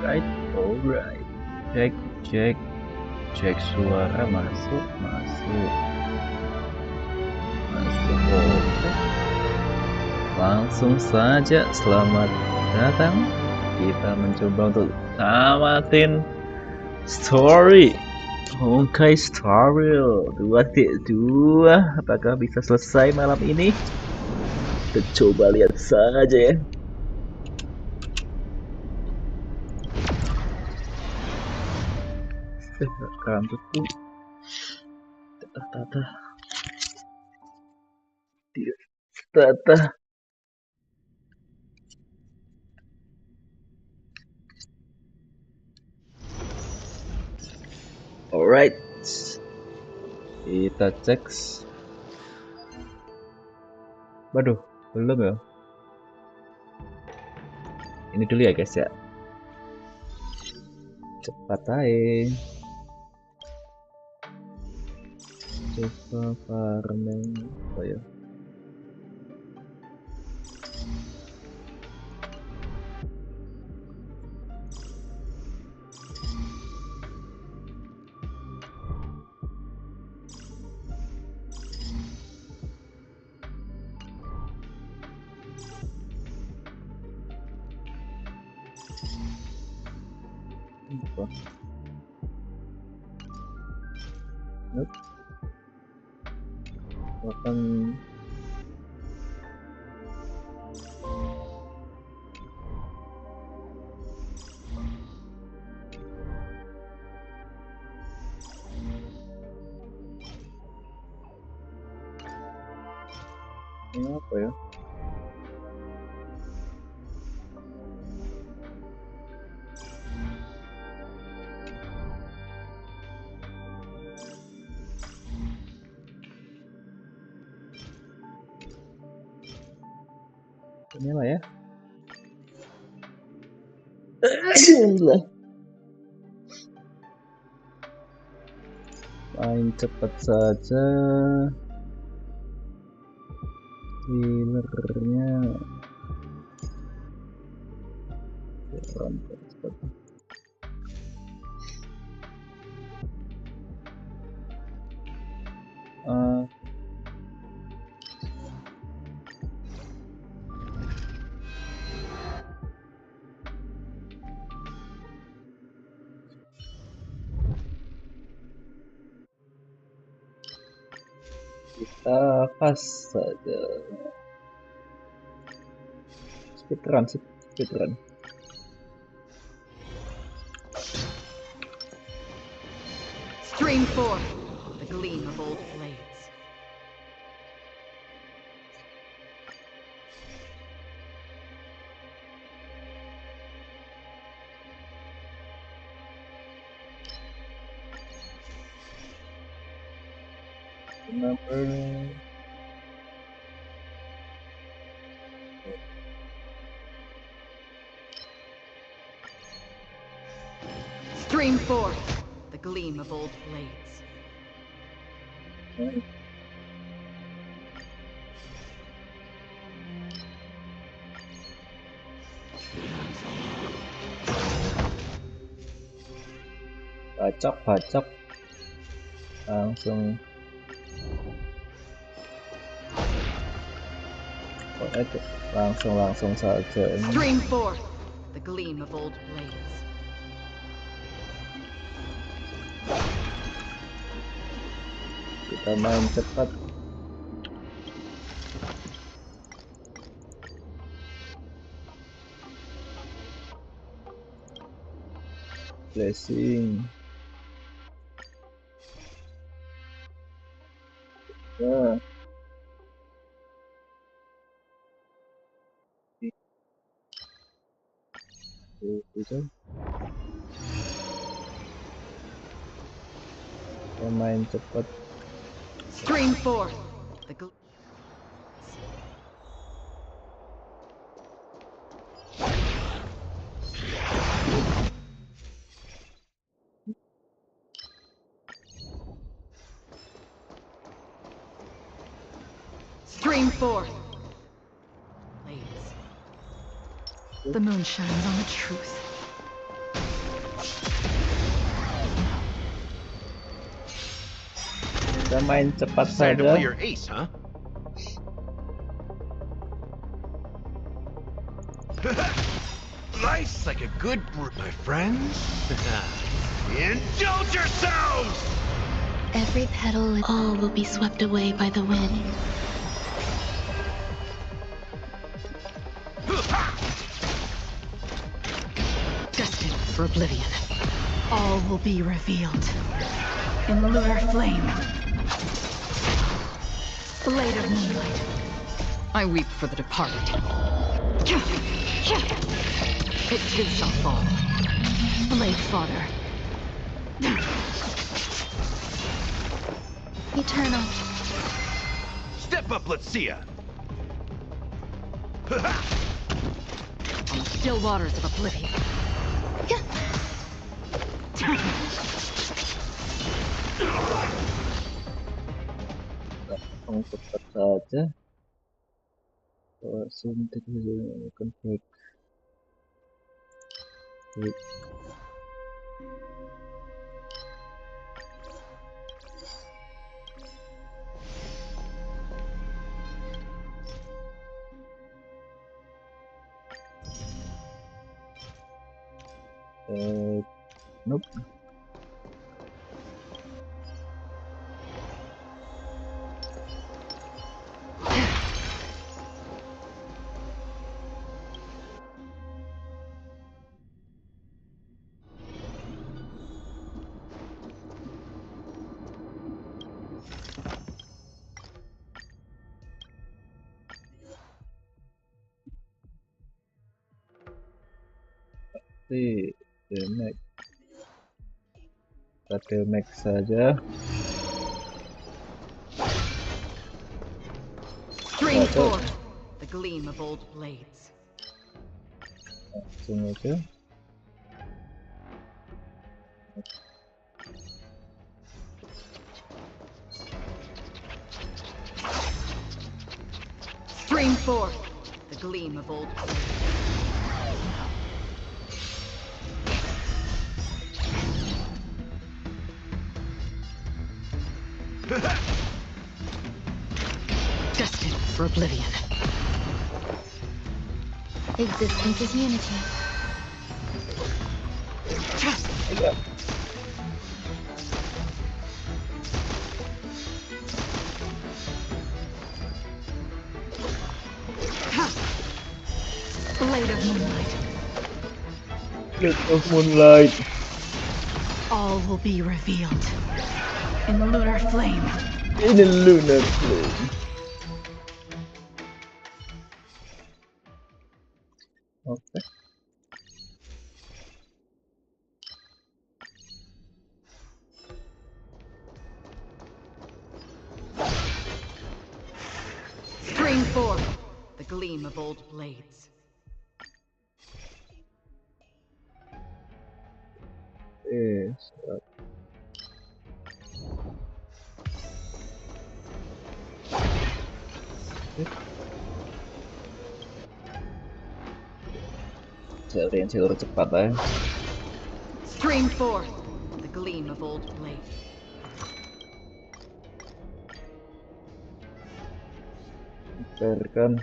alright. Cek suara masuk. Oke. Langsung saja selamat datang. Kita mencoba untuk tamatin story Honkai Star Rail 2.2. Apakah bisa selesai malam ini? Kita coba lihat saja ya. Rambutku tata. Alright, kita cek. Waduh, belum ya. Ini dulu ya guys ya. Cepat aja. Coba farming apa ya? Apa? Nope. Akan ini apa ya? Inilah ya. Main cepat saja. Healernya kita pas saja. Speedrun. Stream forth the gleam of old blades. Number Stream forth the gleam of old blades. bacok langsung langsung saja ini. Stream forth the gleam of old blades. Kita main cepat. Blessing. Ya. Itu. Kita main cepat. Stream forth the gleam. Stream forth blades. The moon shines on the truth. Kita main cepat Decided to play saja. your ace, huh? Life's like a good brew, my friends. Indulge yourselves! Every petal, all will be swept away by the wind. Destined for oblivion. All will be revealed. In lunar flame. Blade of moonlight. I weep for the departed. It too shall fall. Blade fodder. Eternal. Step up, let's see ya. On the still waters of oblivion. Langsung cepat saja. Suntik konflik. Nope. Damage. Kita damage saja. Stream forth the gleam of old blades. Langsung aja. Stream forth the gleam of old blades. Destined for oblivion. Existence is unity. Blade of moonlight. Blade of moonlight. All will be revealed. In the lunar flame. In the lunar flame. Oke. Stream forth the gleam of old blades. Siap. Cariin jalur cepat ya. Stream forth the gleam of old blades. Biarkan.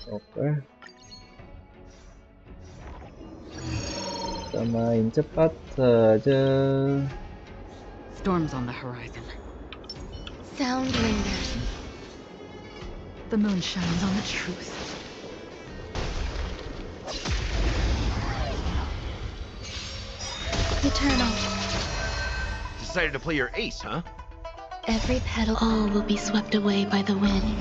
Oke. Kita main cepat saja. Storms on the horizon. Sound lingers. The moon shines on the truth. Eternal. Decided to play your ace, huh? Every petal, all will be swept away by the wind.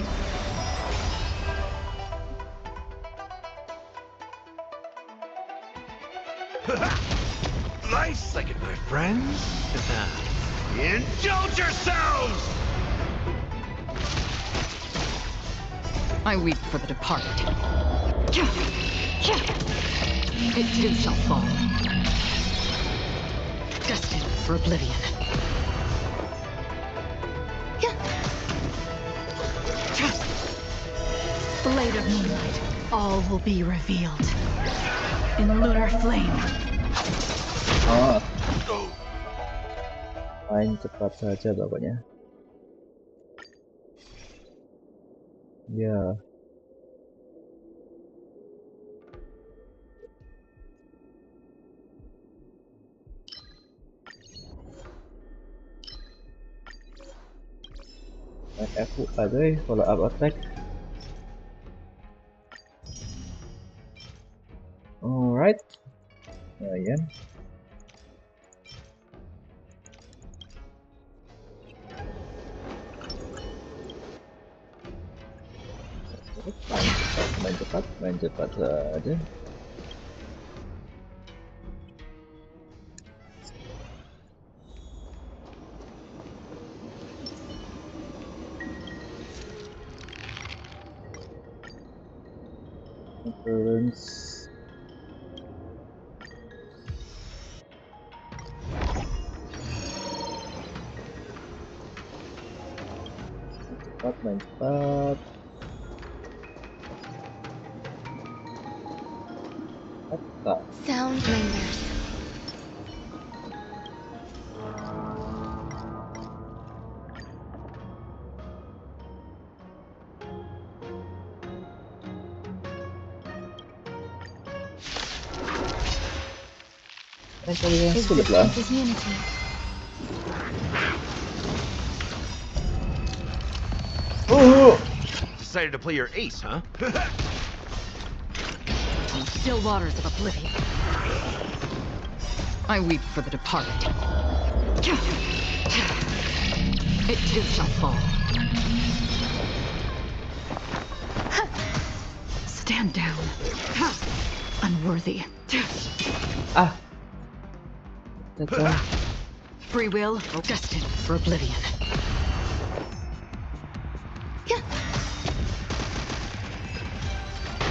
Life's like it, my friends. Indulge yourselves! I weep for the departed. It too shall fall. Destined for oblivion. Blade of moonlight. All will be revealed. In lunar flame. Main cepat saja pokoknya. Ya. Main FU aja follow up attack. Alright. Lumayan. Main cepat saja. Influence. Main cepat. Apa? Sound lingers. Kalian Is sulit lah. difference is unity. Decided to play your ace, huh? On still waters of oblivion, I weep for the departed. It too shall fall. Stand down. Unworthy. Ah. Caca. Free will, destined for oblivion.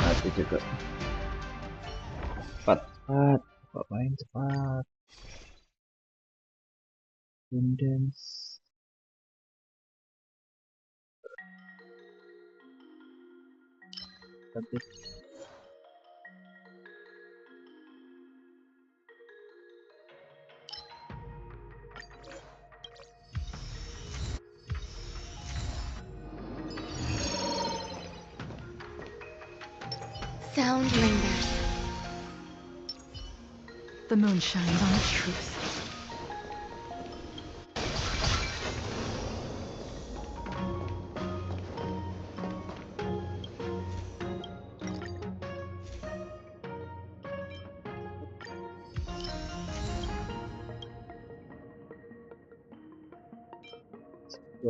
Mati juga. Cepat. Kok main cepat. Condense. Tapi Sound lingers. The moon shines on the truth.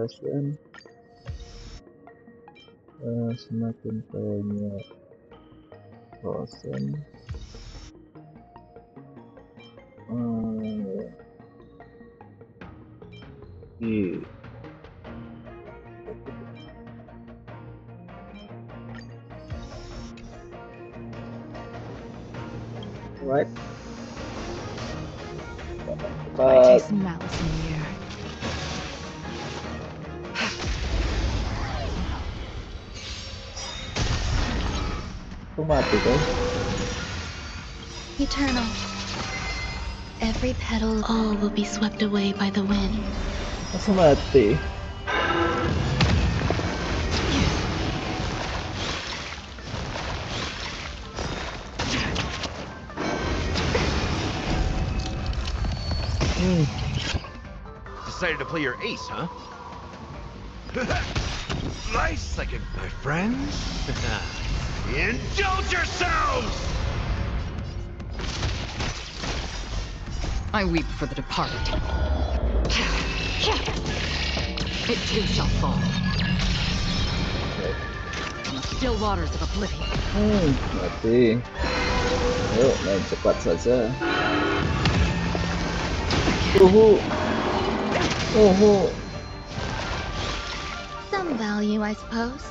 perasaan semakin banyak bosan. Iya. Right. I taste malice in the air. Aku mati kan? Eternal. Every petal, all will be swept away by the wind. Aku mati. Decided to play your ace, huh? Nice second, my friends. Indulge yourselves! I weep for the departed. It too shall fall. On still waters of oblivion. Mati. Yuk, main cepat saja. Some value, I suppose.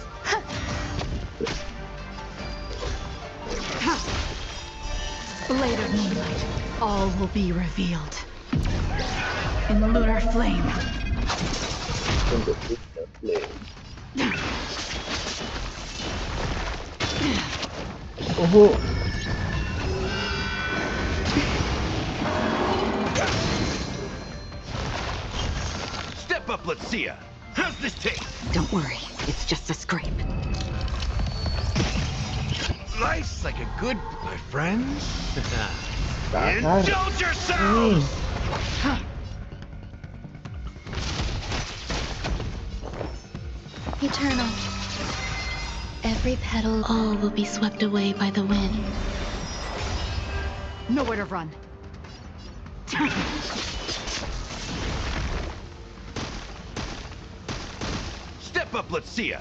Blade of moonlight, all will be revealed. In lunar flame. Untuk kita play. up, let's see ya. How's this taste? Don't worry, it's just a scrape. Life's like a good, my friends. Dasar. Indulge yourselves! Eternal. Every petal, all will be swept away by the wind. Nowhere to run. Step up, let's see ya.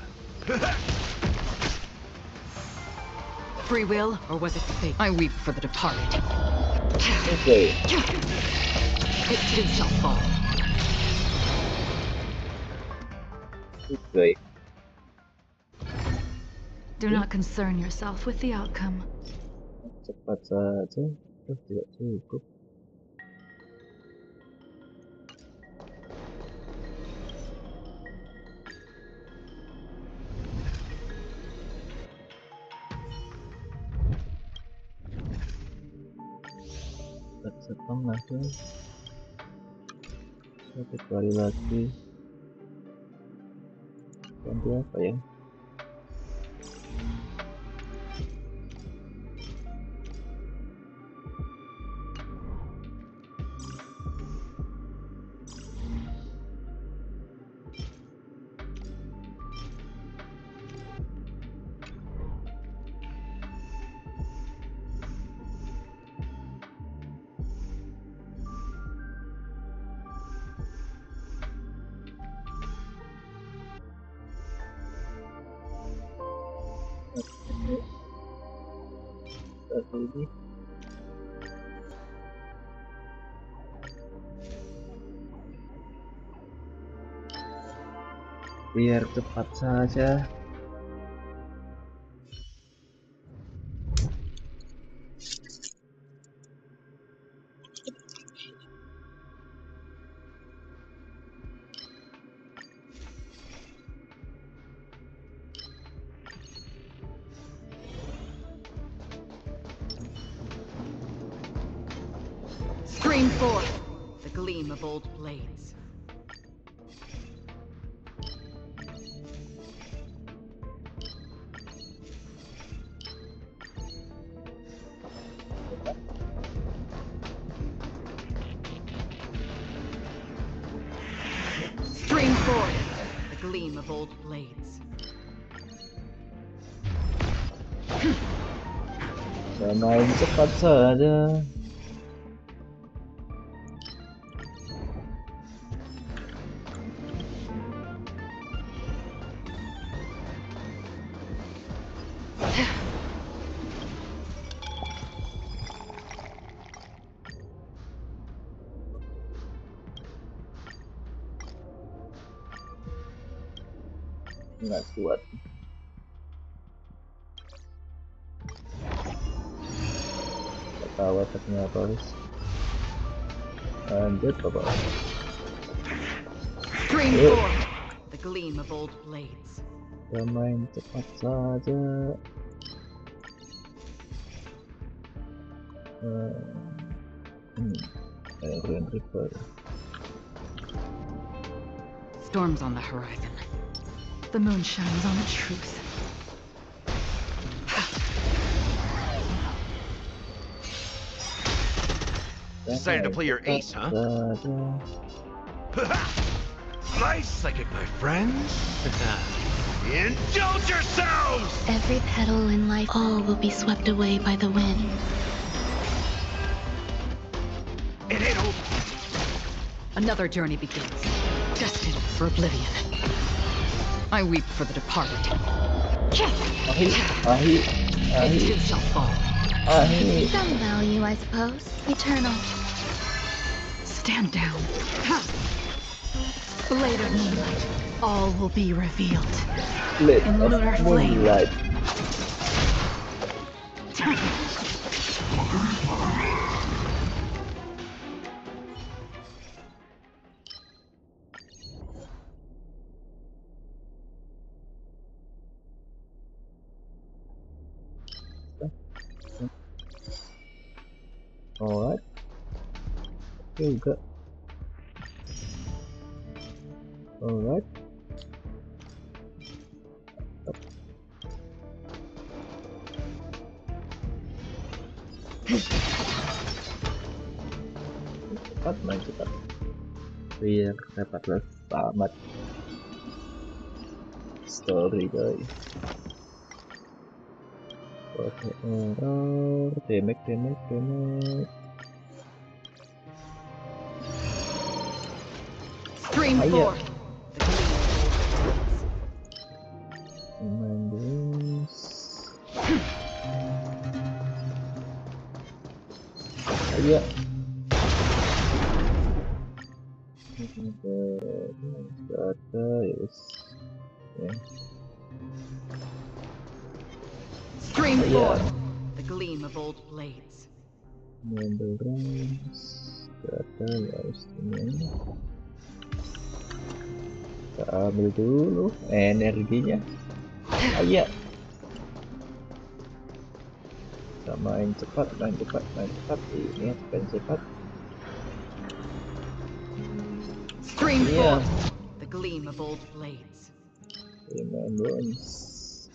Free will, or was it fate? I weep for the departed. Okay. It too shall fall. Baik. Do not concern yourself with the outcome. Cepat saja. Tidak cukup. Setong lagi. Satu kali lagi. Ganti apa ya? Ini. Biar cepat saja. Scream forth the gleam of old blades. Scream forth the gleam of old blades. Main cepat saja. Nggak kuat. Ketawa ternyata harus lanjut apa? Scream forth the gleam of old blades. Ya main cepat saja. Iron River. Storms on the horizon. The moon shines on the truth. Decided to play your ace, huh? Life's like it, my friends. Indulge yourselves! Every petal in life, all will be swept away by the wind. It ain't over. Another journey begins, destined for oblivion. I weep for the departed. It too shall fall. Some value, I suppose. Eternal. Stand down. Blade of moonlight. All will be revealed. Blade In of lunar flame. Moonlight. Alright. Juga. Alright. Cepat main cepat biar dapat tamat story guys. Oke, error, damage. Stream Ayo. forth the gleam. Main guys. Ayo. Ada yes. Stream Ayo. forth the gleam of old blades. Endurance. Ada guys ini. Kita ambil dulu energinya. Ayo. Kita main cepat. Ini main cepat. Stream Iya. forth the gleam of old blades. Main bonus.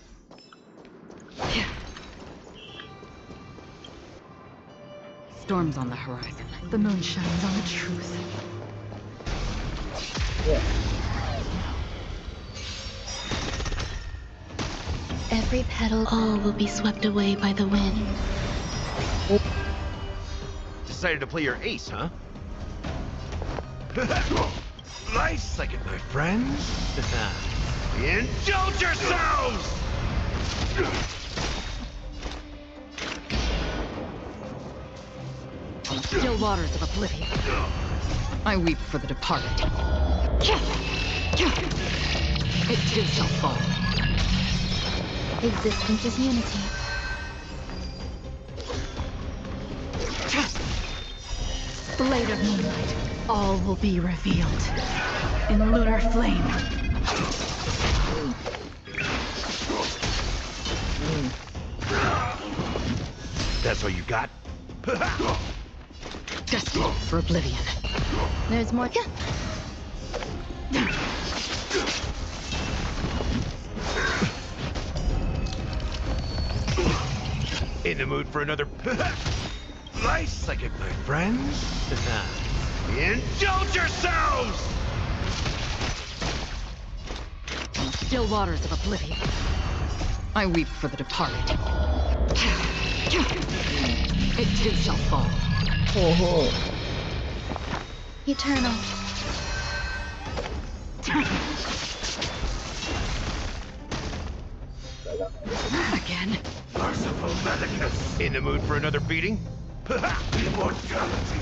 Storms on the horizon. The moon shines on the truth. Ya. Every petal, all will be swept away by the wind. Decided to play your ace, huh? Nice like it, my friends. Indulge yourselves! Still waters of oblivion. I weep for the departed. It too shall fall. Existence is unity. Blade of moonlight. All will be revealed. In lunar flame. That's all you got? Destined for oblivion. There's more. In the mood for another nice like it, my friends. Indulge yourselves! Still waters of oblivion. I weep for the departed. It too shall fall. Oh. Eternal. Again. Merciful Medicus. In the mood for another beating? Immortality.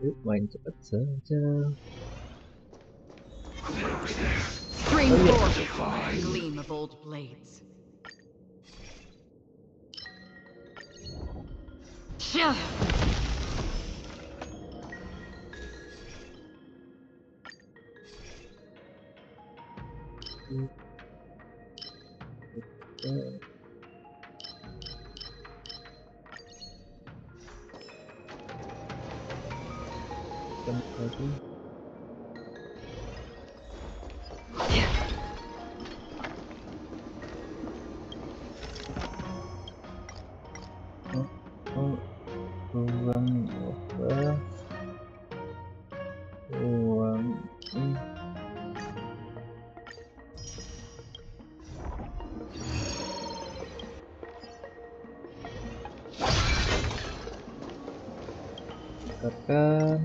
Yuk main cepat saja. Stream forth the gleam of old blades. Lagi. Uang apa? Uang ini. Katakan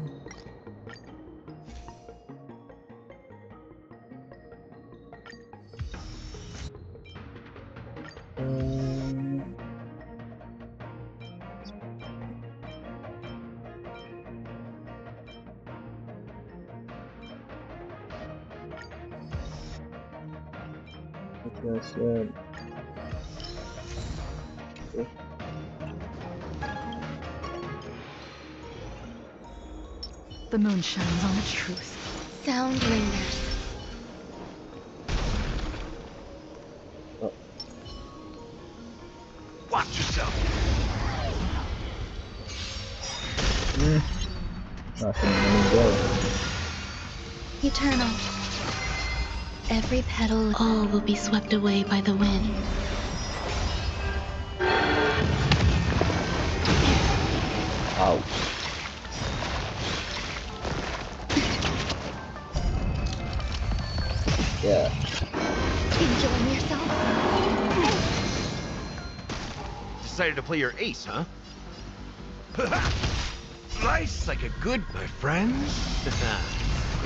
Siap. The moon shines on the truth. Sound lingers. Watch yourself. Langsung meninggal. Eternal. Every petal, all will be swept away by the wind. Au. Ya. Enjoying yourself? Decided to play your ace, huh? Nice, like a good, my friends.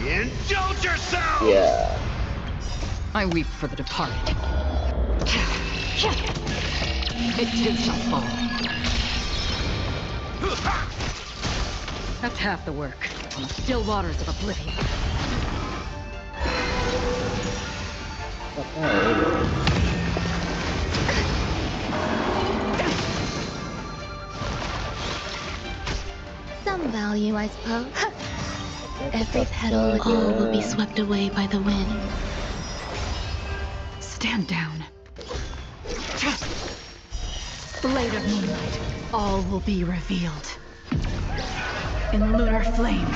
Indulge yourself! Ya. I weep for the departed. It too shall fall. That's half the work on the still waters of oblivion. Some value, I suppose. Every petal, all will be swept away by the wind. Stand down. Blade of moonlight, all will be revealed. In lunar flame.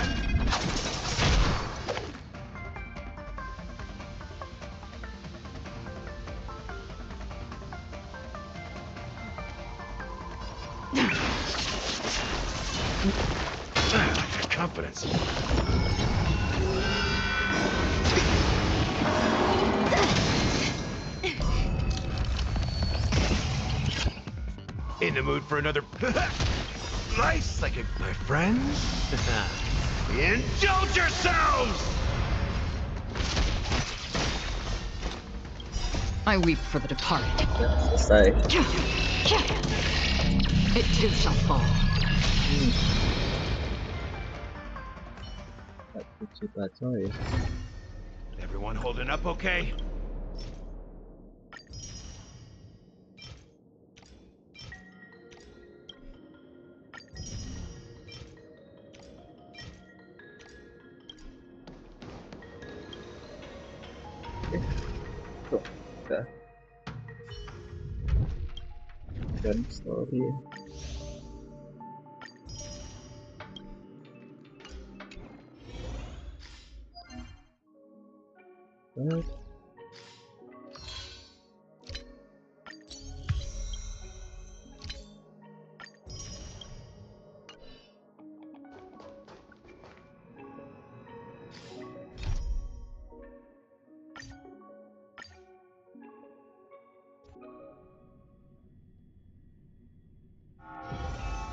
Confidence. In the mood for another nice, like a my friends. Indulge yourselves. I weep for the departed. Ya, selesai. It too shall fall. Coba coy. Everyone holding up okay? Tuh, udah. Dan story.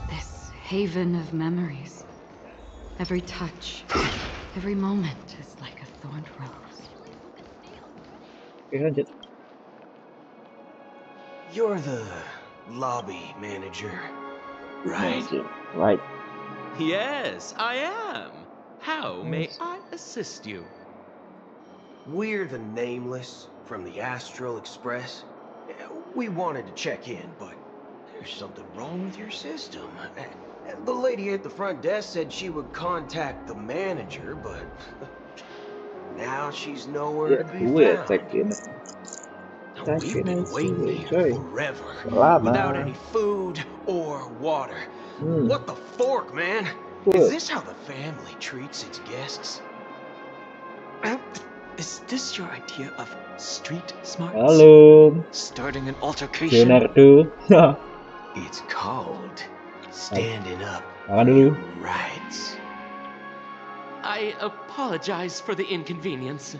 This haven of memories. Every touch, every moment is like a thorned rose. Oke, lanjut. You're the lobby manager, right? Right. Yes, I am. How may I assist you? We're the Nameless from the Astral Express. We wanted to check in, but there's something wrong with your system. The lady at the front desk said she would contact the manager, but now she's nowhere Ya, to be gue found. cekin. Now, we've been waiting here Coy. forever, Lama. without any food or water. What the fork, man? What? Is this how the family treats its guests? Is this your idea of street smarts? Halo, Starting an altercation? Leonardo. It's called standing up Makan for dulu. your rights. I apologize for the inconvenience.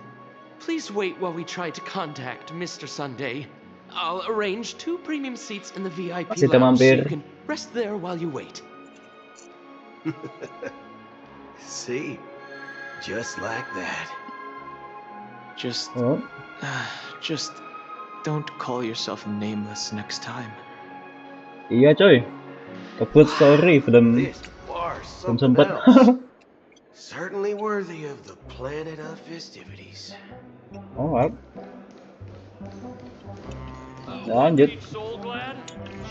Please wait while we try to contact Mr. Sunday. I'll arrange 2 premium seats in the VIP Kita lounge so mampir. you can rest there while you wait. See? Just like that. Just Oh, don't call yourself Nameless next time. iya coy. Kebut story belum This bar's belum something sempet. else. Certainly worthy of the planet of festivities. Oh, Lanjut. Soul glad,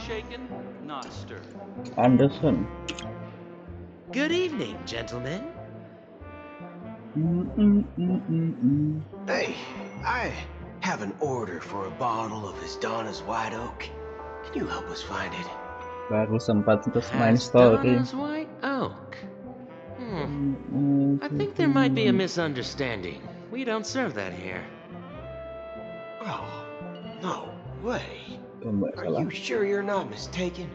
shaken, not stirred. Anderson. Good evening, gentlemen. Hey, I have an order for a bottle of his Donna's White Oak. Can you help us find it? Baru sempat terus main Has story. Donna's White Oak. I think there might be a misunderstanding. We don't serve that here. Oh, no way. Nggak Are salah. you sure you're not mistaken?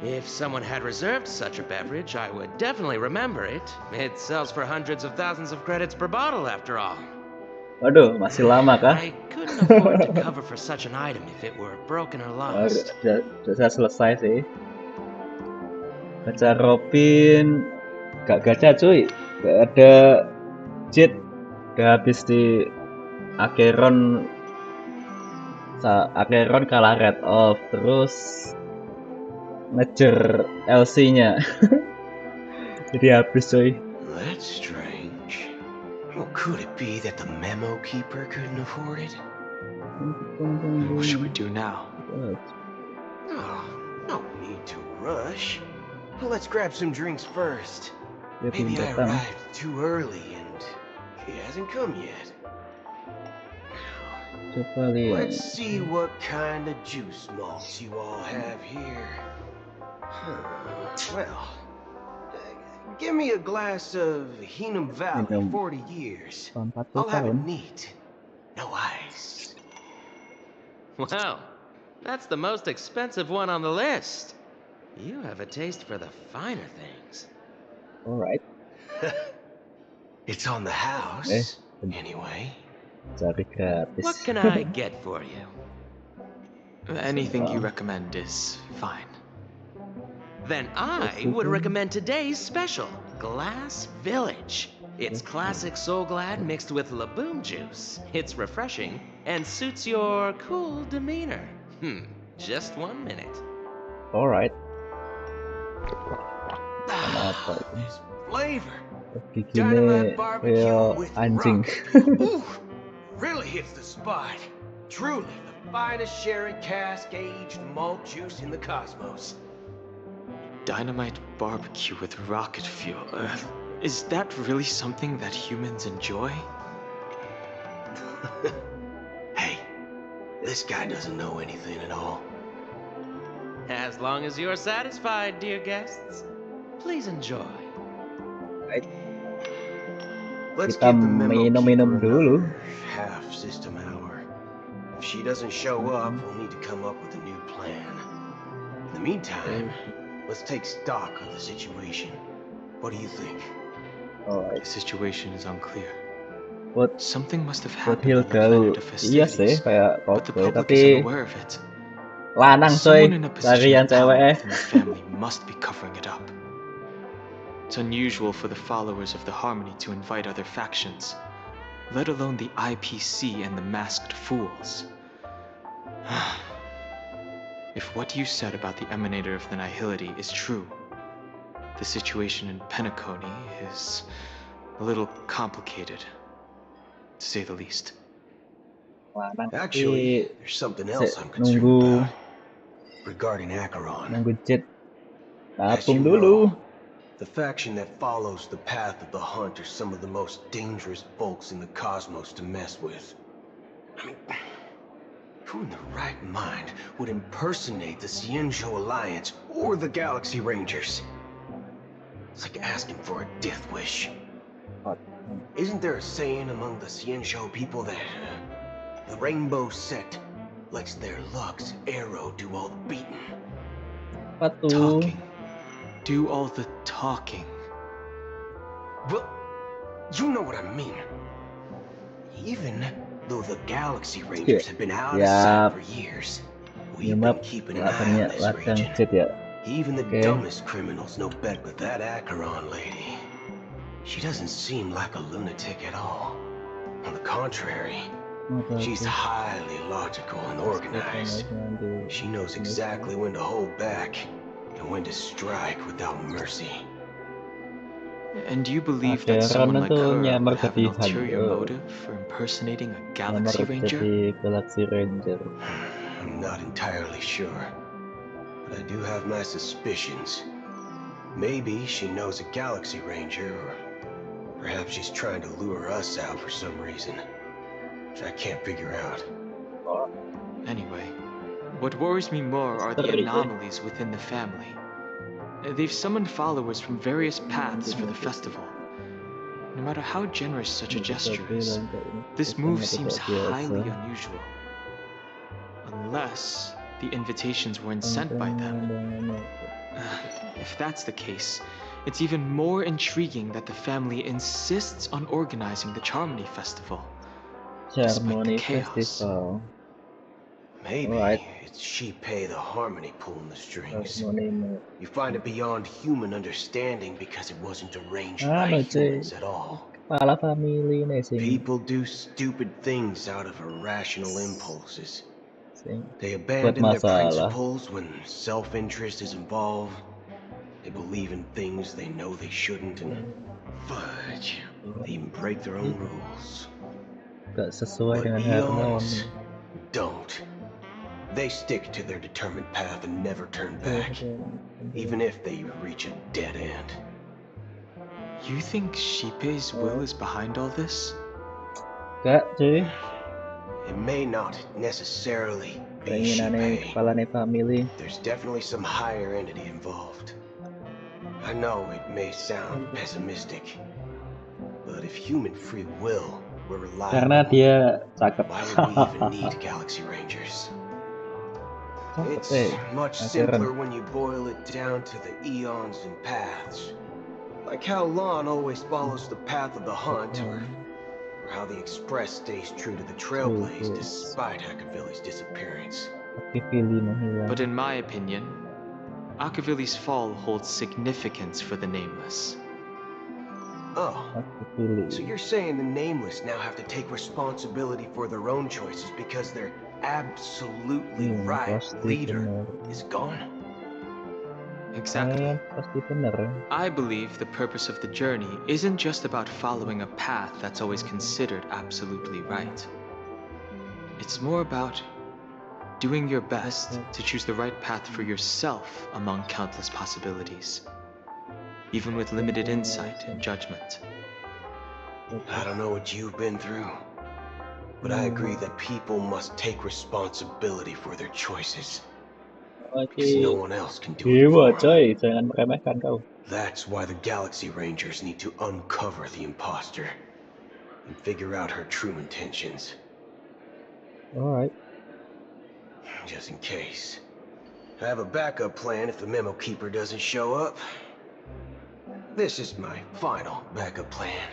If someone had reserved such a beverage, I would definitely remember it. It sells for hundreds of thousands of credits per bottle, after all. Waduh, masih lama kah? I couldn't afford to cover for such an item if it were broken or lost. Sudah selesai sih. Gacha Robin, gak gacha cuy, gak ada cheat, udah habis di Acheron kalah red off, terus ngejar LC-nya. Jadi habis cuy. That's strange. Well, could it be that the memo keeper couldn't afford it? What should we do now? Oh, no need to rush. Well, let's grab some drinks first. Dia belum Maybe I datang. arrived too early and he hasn't come yet. Coba lihat. Let's see what kind of juice malts you all have here. Well, give me a glass of Hinam Valley, Hinam. 40 years. Tahun 40 I'll have it tahun. neat. No ice. Wow, that's the most expensive one on the list. You have a taste for the finer things. Alright, It's on the house, anyway. cari gratis. What can I get for you? Anything you recommend is fine. Then I would recommend today's special, Glass Village. It's classic Soul Glad mixed with Laboom juice. It's refreshing and suits your cool demeanor. Just 1 minute. Alright. Ah, this flavor. Giginya kayak anjing. Ooh, really hits the spot. Truly the finest sherry cask aged malt juice in the cosmos. Dynamite barbecue with rocket fuel. Is that really something that humans enjoy? Hey, this guy doesn't know anything at all. As long as you're satisfied, dear guests, please enjoy. Let's Kita give the memo minum-minum keeper dulu. another half system hour. If she doesn't show up, we'll need to come up with a new plan. In the meantime, let's take stock of the situation. What do you think? Alright, The situation is unclear. buat Something must have buat happened on the Hilda planet of iya sih festivities, kayak but the cowboy, public tapi isn't aware of it. lanang Someone coy, in a position carian of power cewek. within the family must be covering it up. It's unusual for the followers of the Harmony to invite other factions, let alone the IPC and the Masked Fools. If what you said about the Emanator of the Nihility is true, the situation in Penacony is a little complicated, to say the least. Lanang Actually, tapi there's something else I'm nunggu concerned about. Regarding Acheron. nunggu jet As nabung you dulu. know, the faction that follows the path of the hunt are some of the most dangerous folks in the cosmos to mess with. I mean, who in their right mind would impersonate the Cienjo Alliance or the Galaxy Rangers? It's like asking for a death wish. Isn't there a saying among the Cienjo people that the Rainbow Sect lets their Lux Arrow do all the beating? Apa tuh? Talking. Do all the talking. Well, you know what I mean. Even though the Galaxy Rangers have been out of sight for years, we've been keeping an eye on this ladang region. jet ya. Even the dumbest criminals know better with that Acheron lady. She doesn't seem like a lunatic at all. On the contrary, she's highly logical and organized. She knows exactly when to hold back and when to strike without mercy. And you believe Ada that someone Ron like itu her nyamar would have an jadi ulterior hantu, motive for impersonating a nyamar Galaxy Ranger? jadi Galaxy Ranger. I'm not entirely sure, but I do have my suspicions. Maybe she knows a Galaxy Ranger, or perhaps she's trying to lure us out for some reason, which I can't figure out. Anyway, what worries me more are the anomalies within the family. They've summoned followers from various paths for the festival. No matter how generous such a gesture is, this move seems highly unusual. Unless the invitations weren't sent by them. If that's the case, it's even more intriguing that the family insists on organizing the Charmony Festival. Harmony Festival. Maybe Alright. it's Sheepei the Harmony pulling the strings. Harmony. You find it beyond human understanding because it wasn't arranged Ah, by no, humans at all. Kepala family nih sing. People do stupid things out of irrational impulses. Sing. They Buat abandon their masalah. principles when self-interest is involved. They believe in things they know they shouldn't, and fudge, they even break their own rules. Gak sesuai But dengan Harmony. eons don't. They stick to their determined path and never turn back, even if they reach a dead end. You think Sheepei's will is behind all this? Gak cuy. It may not necessarily be Keinginannya Sheepei. kepalanya family. There's definitely some higher entity involved. I know it may sound pessimistic, but if human free will were Karena reliable, dia cakep. why would we even need Galaxy Rangers? It's much simpler when you boil it down to the eons and paths. Like how Lon always follows the path of the hunt, or how the Express stays true to the Trailblaze despite Akavilli's disappearance. But in my opinion, Akavilli's fall holds significance for the Nameless. Oh, so you're saying the Nameless now have to take responsibility for their own choices because their absolutely right leader is gone? Exactly. Pasti bener. I believe the purpose of the journey isn't just about following a path that's always considered absolutely right. It's more about doing your best to choose the right path for yourself among countless possibilities, even with limited insight and judgment. I don't know what you've been through, but I agree that people must take responsibility for their choices. Because no one else can do it for them. Coy, jangan meremehkan kau. That's why the Galaxy Rangers need to uncover the imposter and figure out her true intentions. Alright. Just in case. I have a backup plan if the Memo Keeper doesn't show up. This is my final backup plan.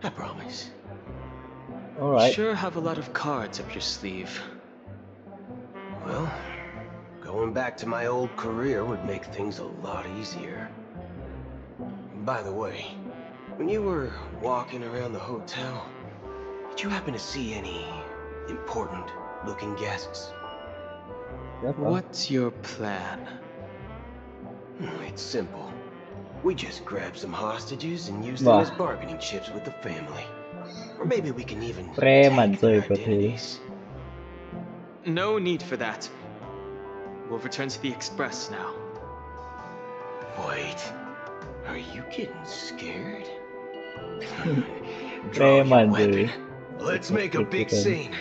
I promise. Alright. You sure have a lot of cards up your sleeve. Well, going back to my old career would make things a lot easier. By the way, when you were walking around the hotel, did you happen to see any important-looking guests? What's your plan? It's simple. We just grab some hostages and use them as bargaining chips with the family. Or maybe we can even Preman take their coy, identities. No need for that. We'll return to the Express now. Wait, are you getting scared? Preman cuy. Let's make a big scene.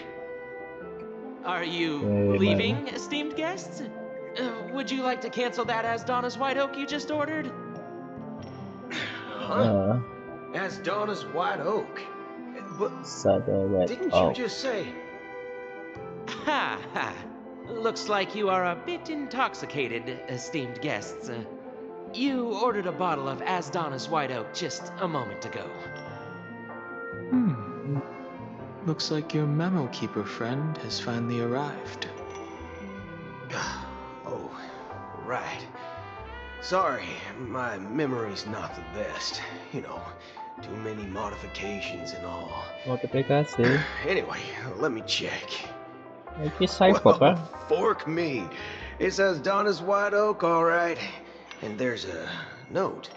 Are you leaving, esteemed guests? Would you like to cancel that as Donna's White Oak you just ordered? Huh? As Donna's White Oak? But didn't you just say... Ha ha. Looks like you are a bit intoxicated, esteemed guests. You ordered a bottle of As Donna's White Oak just a moment ago. Looks like your Memo Keeper friend has finally arrived. Oh, right. Sorry, my memory's not the best. You know, too many modifications and all. Modifikasi. Anyway, let me check. Ini cyborg kan? Fork me. It says Donna's White Oak, all right. And there's a note.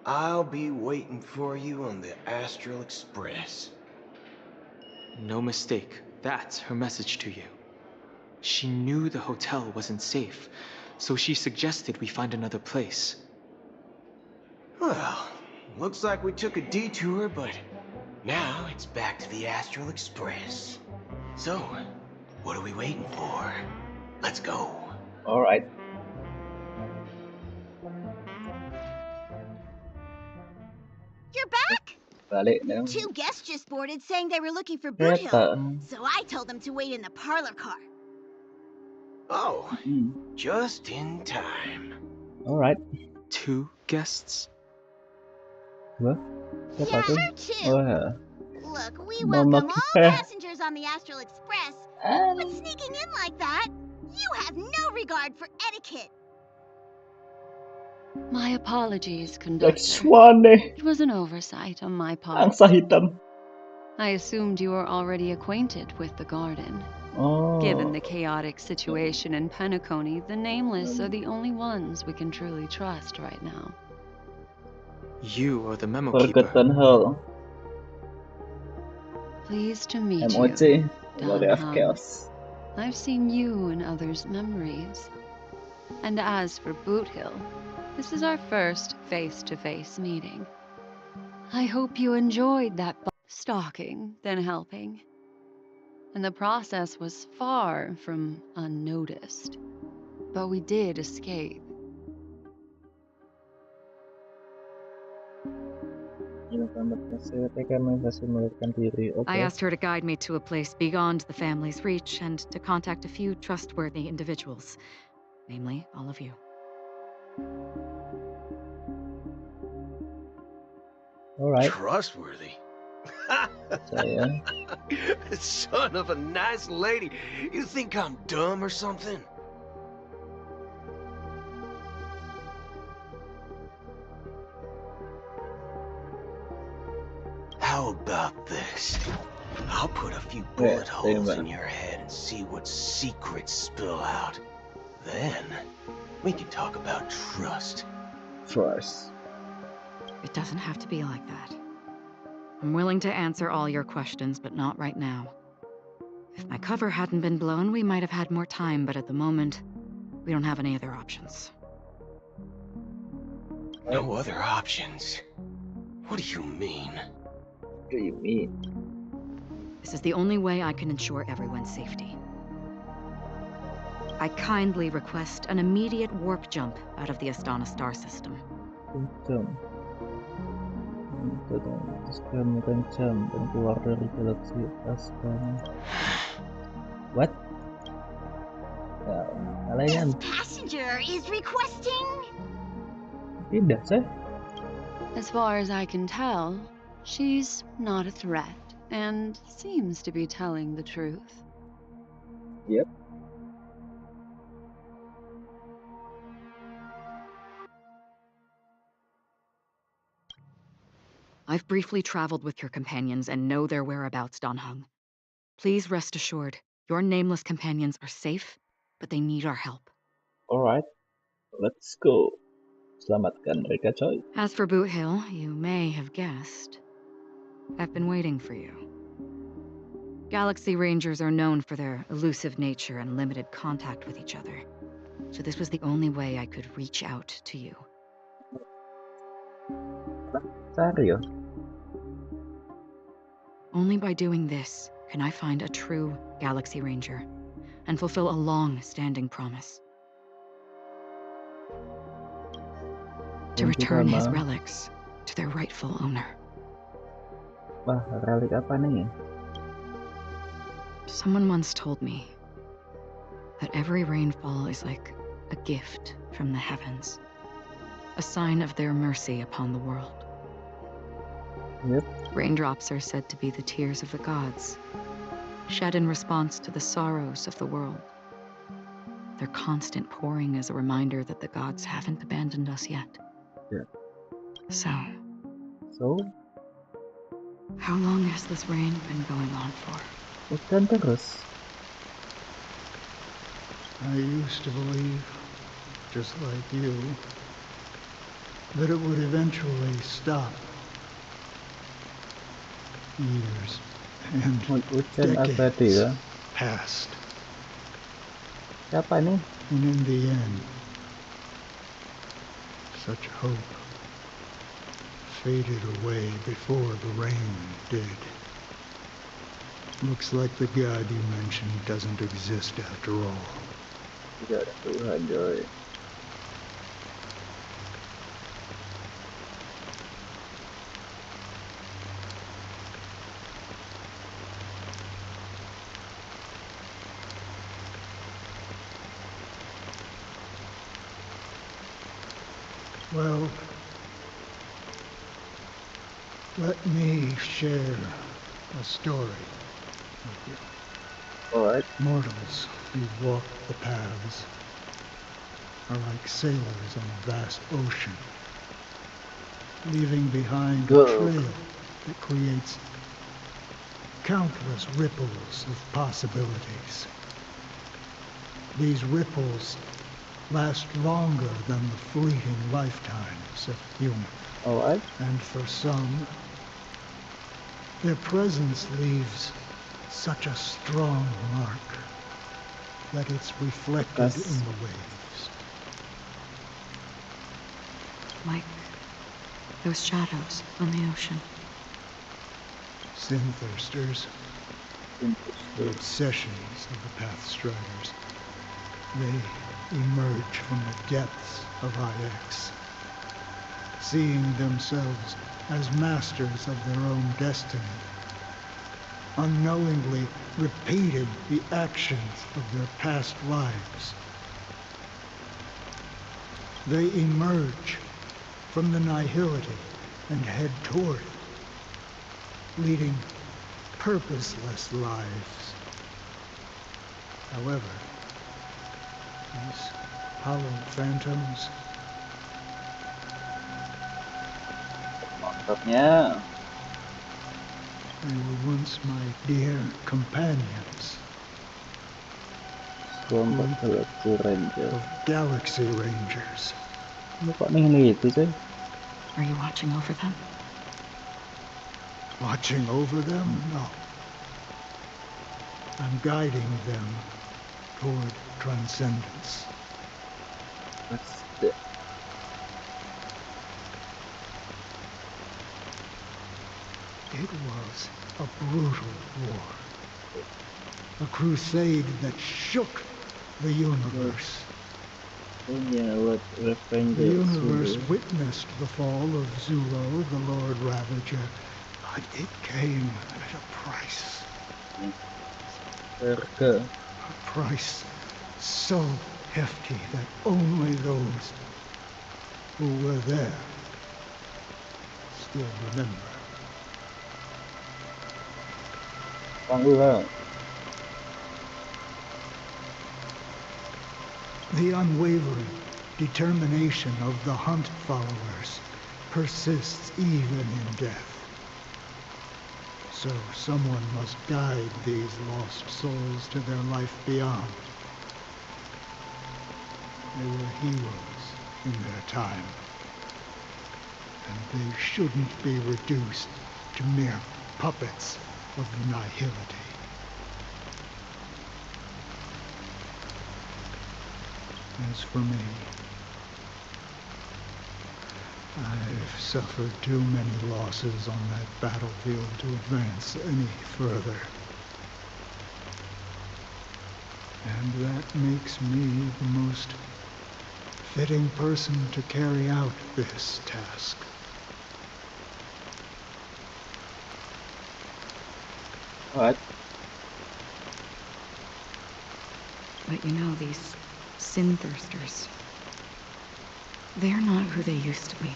I'll be waiting for you on the Astral Express. No mistake. That's her message to you. She knew the hotel wasn't safe, so she suggested we find another place. Well, looks like we took a detour, but now it's back to the Astral Express. So, what are we waiting for? Let's go. Alright. You're back? Balik na. Two guests just boarded saying they were looking for Boot Hill, Kereta. so I told them to wait in the parlor car. Oh, just in time. Alright. 2 guests? What? Siapa Yeah, tuh? her too. Oh ya. Look, we Mama welcome all kita. passengers on the Astral Express, but sneaking in like that, you have no regard for etiquette. My apologies, Like conductor. Swan deh. It was an oversight on my part. Angsa hitam. I assumed you were already acquainted with the garden. Oh. Given the chaotic situation in Penacony, the Nameless are the only ones we can truly trust right now. You are the memo keeper. Forgotten Hall. Pleased to meet MOC. you, Body of Don Chaos. I've seen you in others' memories. And as for Boot Hill, this is our first face-to-face meeting. I hope you enjoyed that stalking, then helping. And the process was far from unnoticed. But we did escape. I asked her to guide me to a place beyond the family's reach and to contact a few trustworthy individuals, namely all of you. Alright. Trustworthy? Saya. Son of a nice lady. You think I'm dumb or something? How about this? I'll put a few bullet holes in your head and see what secrets spill out. Then, we can talk about trust. Trust. It doesn't have to be like that. I'm willing to answer all your questions, but not right now. If my cover hadn't been blown, we might have had more time, but at the moment, we don't have any other options. No other options? What do you mean? What do you mean? This is the only way I can ensure everyone's safety. I kindly request an immediate warp jump out of the Astana star system. Jam. Sekarang jam dan keluar dari galaksi Astana. What? Ya, kalian Passenger is requesting. tidak sih? As far as I can tell, she's not a threat and seems to be telling the truth. Yep. I've briefly traveled with your companions and know their whereabouts, Don Hung. Please rest assured, your nameless companions are safe, but they need our help. Alright. Let's go. Selamatkan mereka, coy. As for Boot Hill, you may have guessed. I've been waiting for you. Galaxy Rangers are known for their elusive nature and limited contact with each other. So this was the only way I could reach out to you. Serius? Only by doing this can I find a true Galaxy Ranger and fulfill a long-standing promise. To return his relics to their rightful owner. Wah, relik apa nih? Someone once told me that every rainfall is like a gift from the heavens, a sign of their mercy upon the world. Yep. Raindrops are said to be the tears of the gods, shed in response to the sorrows of the world. Their constant pouring is a reminder that the gods haven't abandoned us yet. Yeah. So, how long has this rain been going on for? Hujan terus. I used to believe, just like you, that it would eventually stop. Years and Hujan abadi decades ya. passed, Siapa ini? and in the end, such hope faded away before the rain did. Looks like the god you mentioned doesn't exist after all. Tidak ada Tuhan, Joy. Well, let me share a story with you. Alright. Mortals who walk the paths are like sailors on a vast ocean, leaving behind a trail that creates countless ripples of possibilities. These ripples last longer than the fleeting lifetimes of a human. Alright. And for some, their presence leaves such a strong mark that it's reflected in the waves. Like those shadows on the ocean. Sin-thirsters, the obsessions of the Pathstriders. They emerge from the depths of IX, seeing themselves as masters of their own destiny, unknowingly repeating the actions of their past lives. They emerge from the nihility and head toward it, leading purposeless lives. However, these hollow phantoms, Mantapnya. they were once my dear companions. Kelompok Galaxy Ranger. Of Galaxy Rangers. Ini kok nih itu sih? Are you watching over them? Watching over them? No. I'm guiding them toward transcendence. It was a brutal war. A crusade that shook the universe. The universe witnessed the fall of Zulo, the Lord Ravager, but it came at a price. A price so hefty that only those who were there still remember. The unwavering determination of the Hunt followers persists even in death. So someone must guide these lost souls to their life beyond. They were heroes in their time, and they shouldn't be reduced to mere puppets of the nihility. As for me, I've suffered too many losses on that battlefield to advance any further. And that makes me the most fitting person to carry out this task. What? But you know, these sin-thirsters, they're not who they used to be.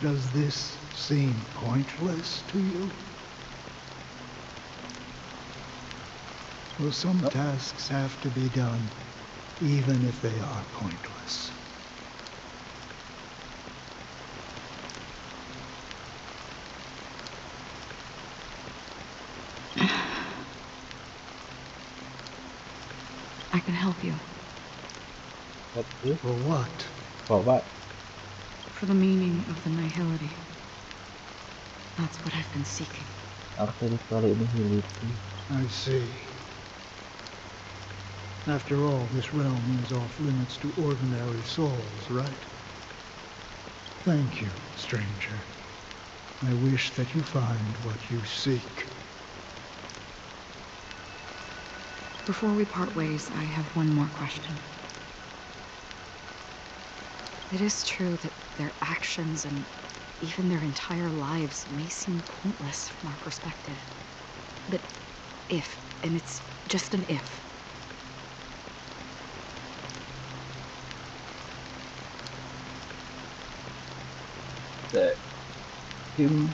Does this seem pointless to you? Well, some tasks have to be done, even if they are pointless. can help you. Help you? For what? For what? For the meaning of the nihility. That's what I've been seeking. Arti balik nihility. I see. After all, this realm is off limits to ordinary souls, right? Thank you, stranger. I wish that you find what you seek. Before we part ways, I have one more question. It is true that their actions and even their entire lives may seem pointless from our perspective. But if, and it's just an if, That him.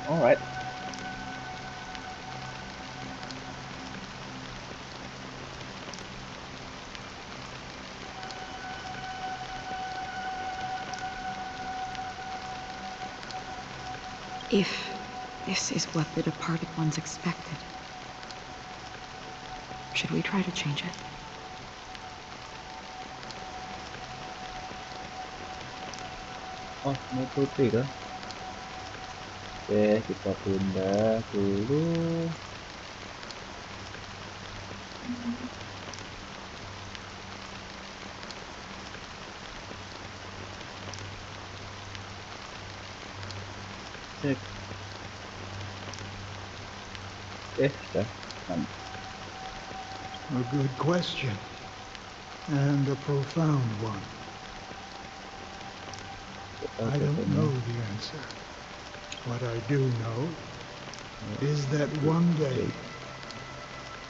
Alright. if this is what the departed ones expected, should we try to change it? Oh, mau putih kah? Oke, kita tunda dulu. Sip. Oke, sudah. A good question. And a profound one. I don't know the answer. What I do know is that one day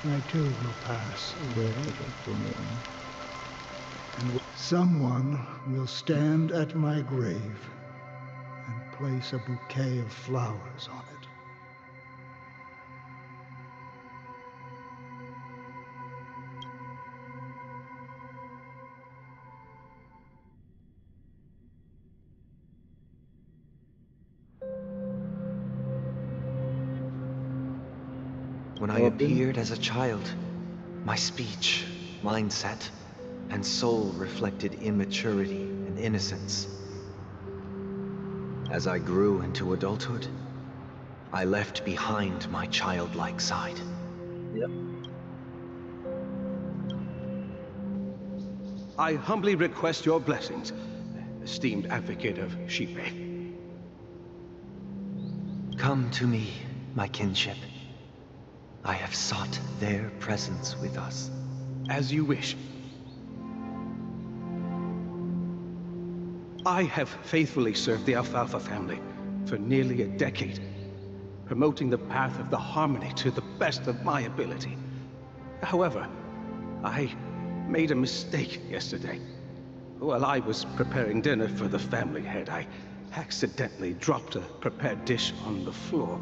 I too will pass away. And someone will stand at my grave and place a bouquet of flowers on it. When I appeared as a child, my speech, mindset, and soul reflected immaturity and innocence. As I grew into adulthood, I left behind my childlike side. Yep. I humbly request your blessings, esteemed advocate of Shipe. Come to me, my kinship. I have sought their presence with us. As you wish. I have faithfully served the Alfalfa family for nearly a decade, promoting the path of the harmony to the best of my ability. However, I made a mistake yesterday. While I was preparing dinner for the family head, I accidentally dropped a prepared dish on the floor.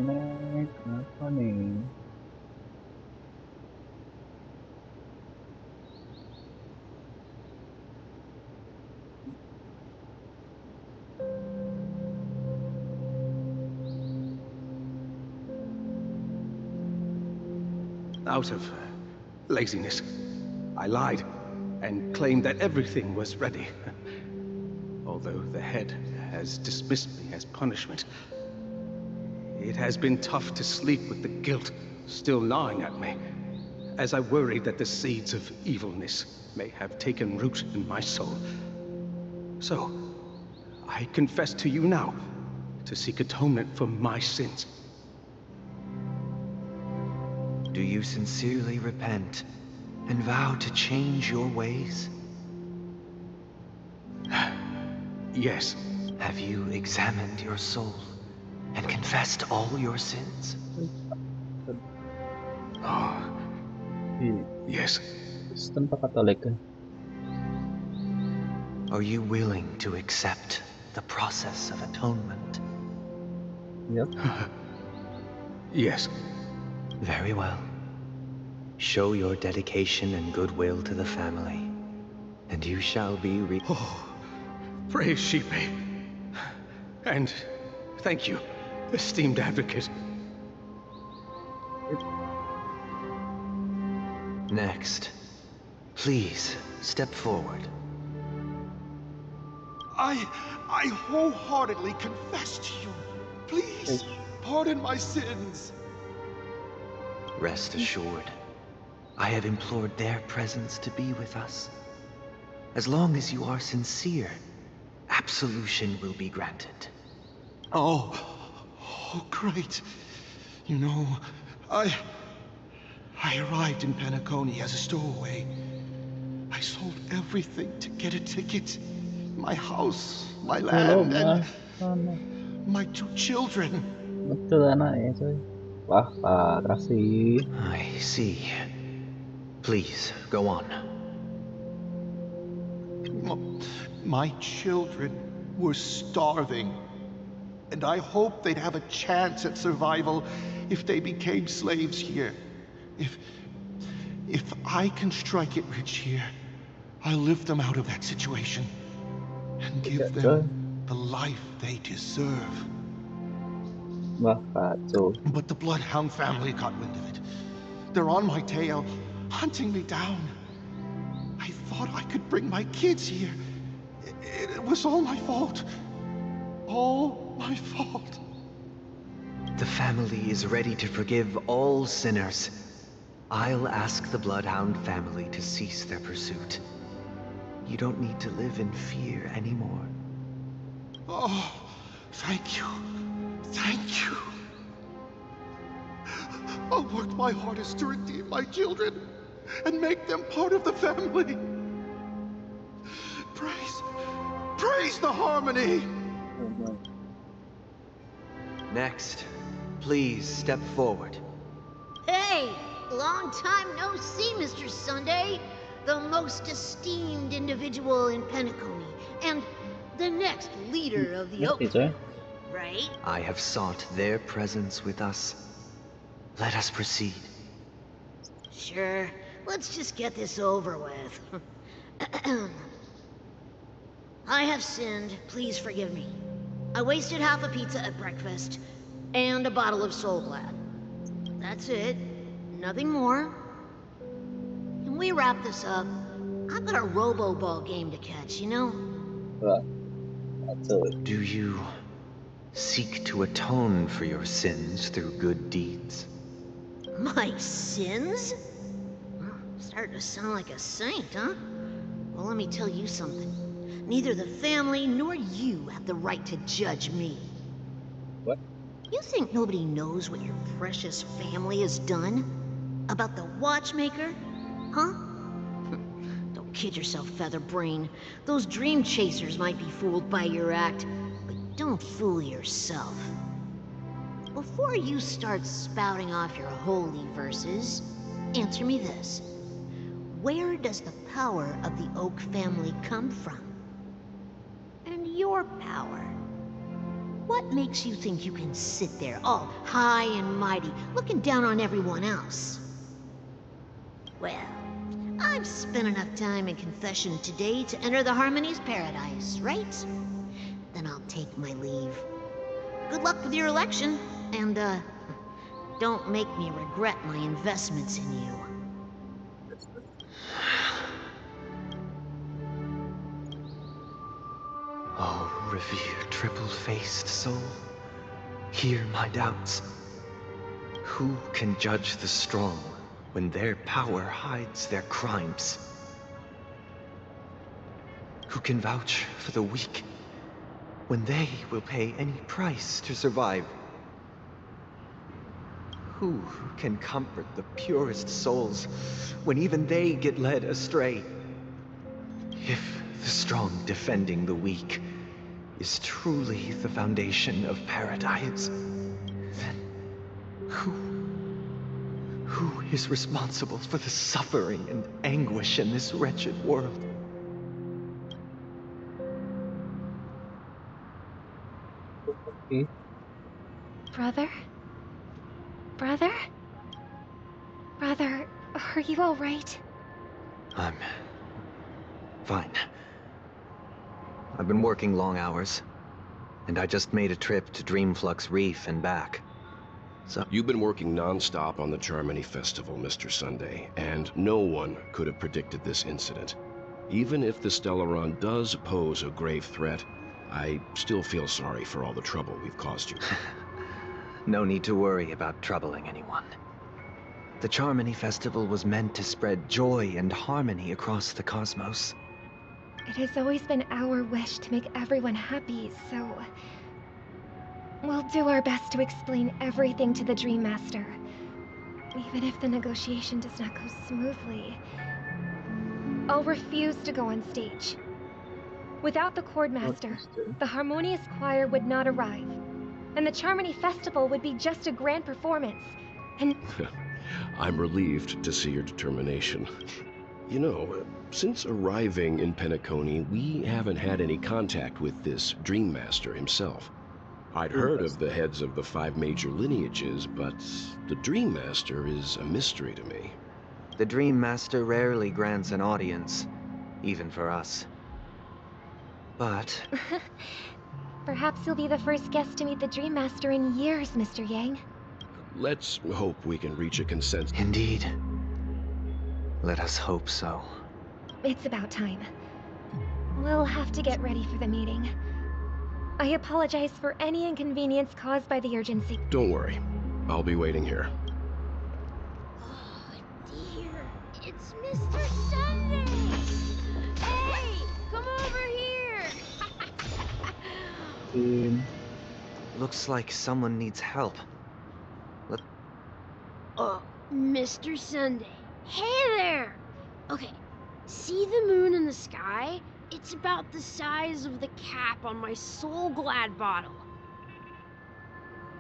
Kenapa nih? Out of laziness, I lied and claimed that everything was ready. Although the head has dismissed me as punishment, it has been tough to sleep with the guilt still gnawing at me, as I worried that the seeds of evilness may have taken root in my soul. So, I confess to you now to seek atonement for my sins. Do you sincerely repent and vow to change your ways? Yes. Have you examined your soul and confessed all your sins? Oh, yes. Kristen apa Katolik kan? Are you willing to accept the process of atonement? Yep. Yes. Very well. Show your dedication and goodwill to the family, and you shall be Oh, praise Sheepy. And thank you, esteemed advocate. Next, please step forward. I wholeheartedly confess to you. Please, pardon my sins. Rest assured, I have implored their presence to be with us. As long as you are sincere, absolution will be granted. Oh, great. You know, I arrived in Penacony as a stowaway. I sold everything to get a ticket. My house, my land, and my 2 children. Betul anaknya coy. Wah, parah sih. I see. Please, go on. My children were starving, and I hoped they'd have a chance at survival if they became slaves here. If I can strike it rich here, I'll lift them out of that situation and give them the life they deserve. Wah, kacau. But the Bloodhound family got wind of it. They're on my tail, hunting me down. I thought I could bring my kids here. It was all my fault. All my fault. The family is ready to forgive all sinners. I'll ask the Bloodhound family to cease their pursuit. You don't need to live in fear anymore. Oh, thank you. Thank you. I'll work my hardest to redeem my children and make them part of the family. Praise the harmony. Next, please step forward. Hey, long time no see, Mr. Sunday. The most esteemed individual in Penacony, and the next leader of the Oak family, right? I have sought their presence with us. Let us proceed. Sure, let's just get this over with. I have sinned, please forgive me. I wasted half a pizza at breakfast, and a bottle of Soul Glad. That's it, nothing more. Can we wrap this up? I've got a Robo-Ball game to catch, you know? Do you seek to atone for your sins through good deeds? My sins? Starting to sound like a saint, huh? Well, let me tell you something. Neither the family nor you have the right to judge me. What? You think nobody knows what your precious family has done? About the watchmaker? Huh? Don't kid yourself, Featherbrain. Those dream chasers might be fooled by your act, but don't fool yourself. Before you start spouting off your holy verses, answer me this. Where does the power of the Oak family come from? And your power? What makes you think you can sit there all high and mighty, looking down on everyone else? Well, I've spent enough time in confession today to enter the Harmony's paradise, right? Then I'll take my leave. Good luck with your election, and, don't make me regret my investments in you. Oh, revered triple-faced soul, hear my doubts. Who can judge the strong when their power hides their crimes? Who can vouch for the weak when they will pay any price to survive? Who can comfort the purest souls when even they get led astray? If the strong defending the weak is truly the foundation of paradise, then who is responsible for the suffering and anguish in this wretched world? Brother? Brother? Brother, are you all right? I'm fine. I've been working long hours, and I just made a trip to Dreamflux Reef and back. So you've been working non-stop on the Charmony Festival, Mr. Sunday, and no one could have predicted this incident. Even if the Stellaron does pose a grave threat, I still feel sorry for all the trouble we've caused you. No need to worry about troubling anyone. The Charmony Festival was meant to spread joy and harmony across the cosmos. It has always been our wish to make everyone happy, so we'll do our best to explain everything to the Dream Master. Even if the negotiation does not go smoothly, I'll refuse to go on stage. Without the Chord Master, the Harmonious Choir would not arrive, and the Charmony Festival would be just a grand performance, and... I'm relieved to see your determination. You know, since arriving in Penacony, we haven't had any contact with this Dream Master himself. I'd heard of the heads of the 5 major lineages, but the Dream Master is a mystery to me. The Dream Master rarely grants an audience, even for us. But... Perhaps you'll be the first guest to meet the Dream Master in years, Mr. Yang. Let's hope we can reach a consensus. Indeed. Let us hope so. It's about time. We'll have to get ready for the meeting. I apologize for any inconvenience caused by the urgency. Don't worry. I'll be waiting here. Oh, dear. It's Mr. Sunday! Hey! Come over here! Looks like someone needs help. Mr. Sunday. Hey there! Okay, see the moon in the sky? It's about the size of the cap on my Soul Glad bottle.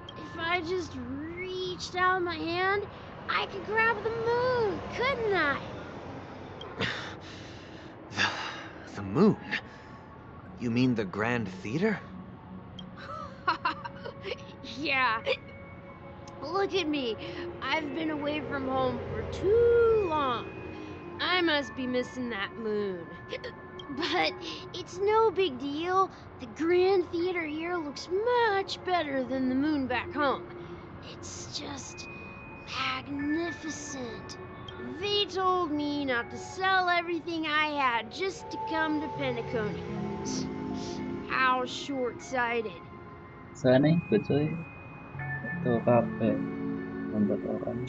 If I just reached out my hand, I could grab the moon, couldn't I? The moon? You mean the Grand Theater? Yeah. Look at me. I've been away from home for too long. I must be missing that moon. But it's no big deal. The Grand Theater here looks much better than the moon back home. It's just magnificent. They told me not to sell everything I had just to come to Penacony. How short-sighted. Sana ikut cuy. Itu kafe membuat orang.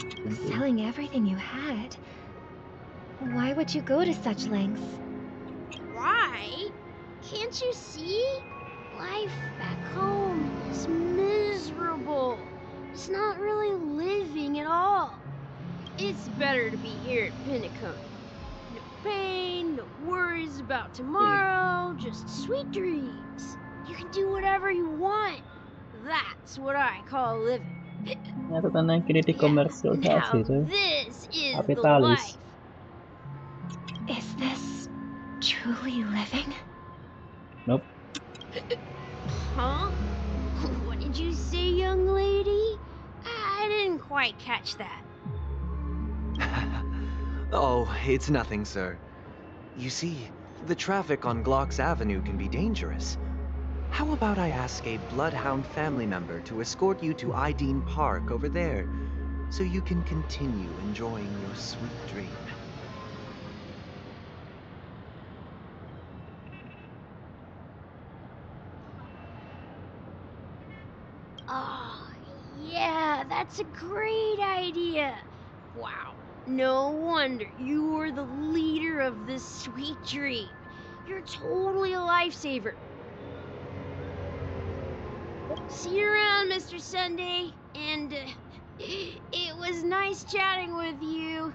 Selling everything you had? Why would you go to such lengths? Why? Can't you see? Life back home is miserable. It's not really living at all. It's better to be here at Penacony. No pain, no worries about tomorrow, just sweet dreams. You can do whatever you want. That's what I call living. Ternyata tanah kritik komersialisasi Now cuy. this is the Kapitalis. life. Is this truly living? Nope. Huh? young lady? I didn't quite catch that. Oh, it's nothing, sir. You see, the traffic on Glock's Avenue can be dangerous. How about I ask a Bloodhound family member to escort you to Ideen Park over there, so you can continue enjoying your sweet dream? Oh, yeah, that's a great idea. Wow, no wonder you were the leader of this sweet dream. You're totally a lifesaver. See you around, Mr. Sunday. And it was nice chatting with you.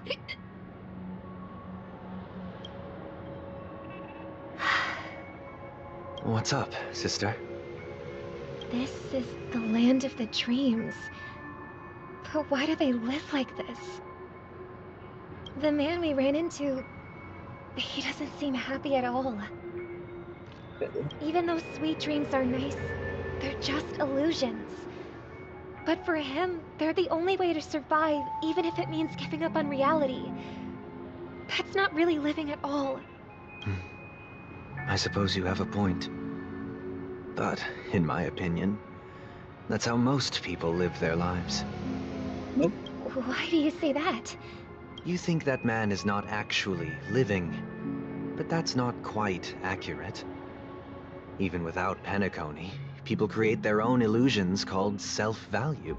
What's up, sister? This is the land of the dreams. But why do they live like this? The man we ran into, he doesn't seem happy at all. Even though sweet dreams are nice, they're just illusions. But for him, they're the only way to survive, even if it means giving up on reality. That's not really living at all. I suppose you have a point. But, in my opinion, that's how most people live their lives. Why do you say that? You think that man is not actually living, but that's not quite accurate. Even without Penacony, people create their own illusions called self-value.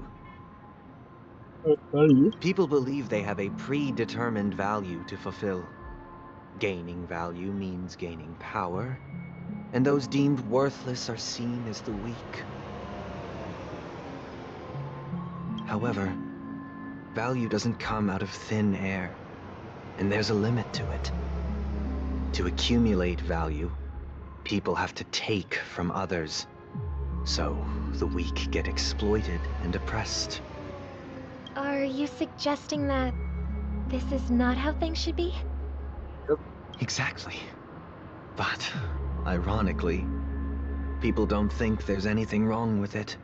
People believe they have a predetermined value to fulfill. Gaining value means gaining power, and those deemed worthless are seen as the weak. However, value doesn't come out of thin air, and there's a limit to it. To accumulate value, people have to take from others. So, the weak get exploited and oppressed. Are you suggesting that this is not how things should be? Exactly. But, ironically, people don't think there's anything wrong with it,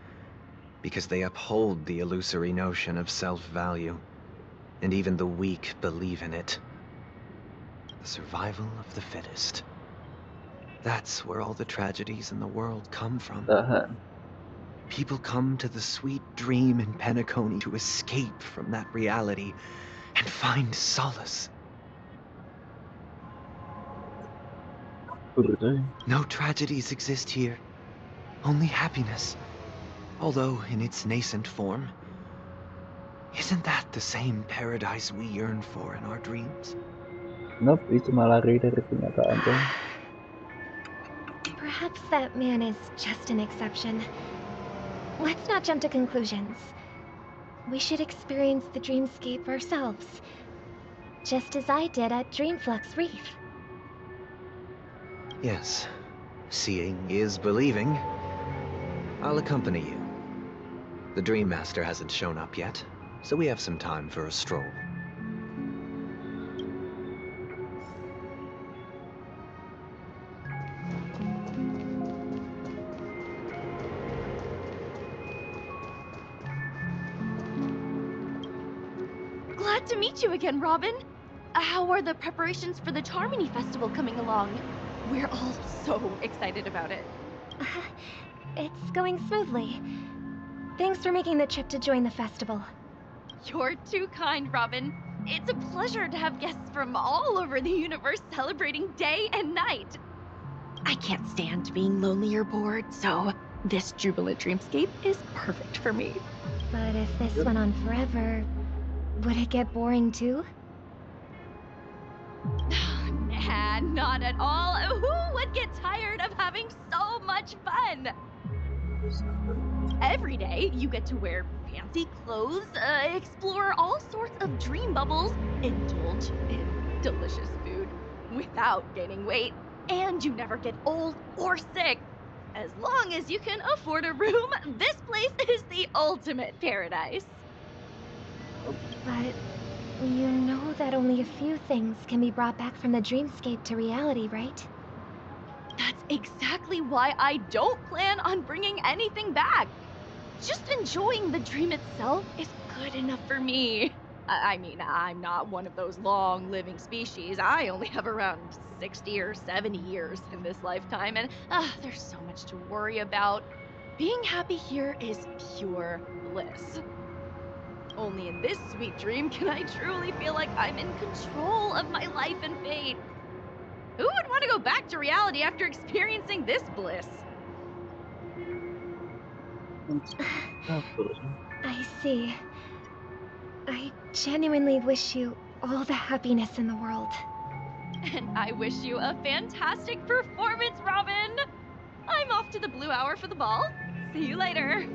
because they uphold the illusory notion of self-value, and even the weak believe in it. The survival of the fittest. That's where all the tragedies in the world come from. People come to the sweet dream in Penacony to escape from that reality and find solace. No tragedies exist here, only happiness. Although in its nascent form. Isn't that the same paradise we yearn for in our dreams? Nope, itu malah lari dari kenyataan tuh. Perhaps that man is just an exception. Let's not jump to conclusions. We should experience the dreamscape ourselves, just as I did at Dreamflux Reef. Yes, seeing is believing. I'll accompany you. The Dream Master hasn't shown up yet, so we have some time for a stroll. Glad to meet you again, Robin. How are the preparations for the Charmony Festival coming along? We're all so excited about it. It's going smoothly. Thanks for making the trip to join the festival. You're too kind, Robin. It's a pleasure to have guests from all over the universe celebrating day and night. I can't stand being lonely or bored, so this jubilant dreamscape is perfect for me. But if this went on forever, would it get boring too? Nah, not at all. Who would get tired of having so much fun? Every day, you get to wear fancy clothes, explore all sorts of dream bubbles, indulge in delicious food without gaining weight, and you never get old or sick. As long as you can afford a room, this place is the ultimate paradise. But you know that only a few things can be brought back from the dreamscape to reality, right? That's exactly why I don't plan on bringing anything back. just enjoying the dream itself is good enough for me. I mean, I'm not one of those long-living species. I only have around 60 or 70 years in this lifetime, and there's so much to worry about. Being happy here is pure bliss. Only in this sweet dream can I truly feel like I'm in control of my life and fate. Who would want to go back to reality after experiencing this bliss? I see. I genuinely wish you all the happiness in the world. And I wish you a fantastic performance, Robin! I'm off to the Blue Hour for the ball. See you later.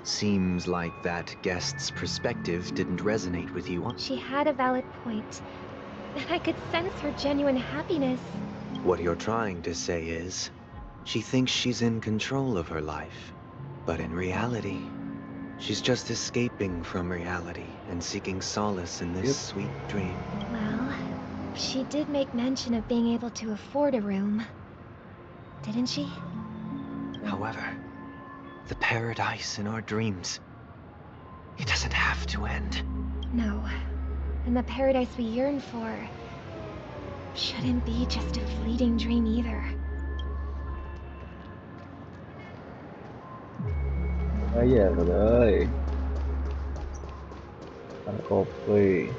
Seems like that guest's perspective didn't resonate with you. She had a valid point, and I could sense her genuine happiness. What you're trying to say is, she thinks she's in control of her life. But in reality, she's just escaping from reality and seeking solace in this sweet dream. Well, she did make mention of being able to afford a room, didn't she? However, the paradise in our dreams, it doesn't have to end. No, and the paradise we yearn for shouldn't be just a fleeting dream either. Bayarเลยสั่งkopi.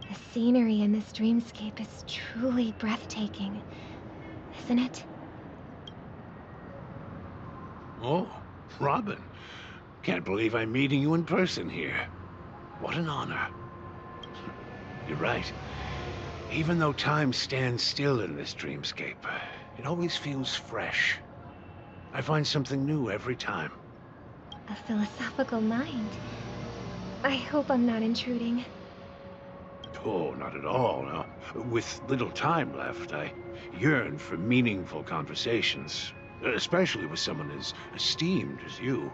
The scenery in this dreamscape is truly breathtaking, isn't it? Oh, Robin. Can't believe I'm meeting you in person here. What an honor. You're right. Even though time stands still in this dreamscape, it always feels fresh. I find something new every time. A philosophical mind. I hope I'm not intruding. Oh, not at all. No. With little time left, I yearn for meaningful conversations, especially with someone as esteemed as you.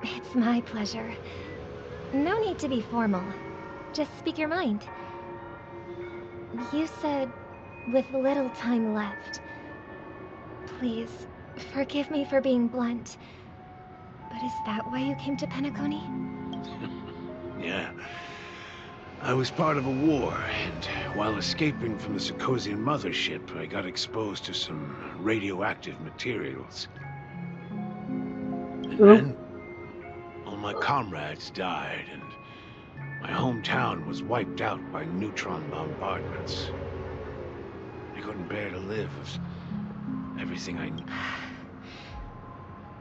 It's my pleasure. No need to be formal. Just speak your mind. You said, with little time left. Please, forgive me for being blunt. But is that why you came to Penacony? Yeah. I was part of a war, and while escaping from the Secosian mothership, I got exposed to some radioactive materials. And then, all my comrades died, and my hometown was wiped out by neutron bombardments. I couldn't bear to live with everything I knew.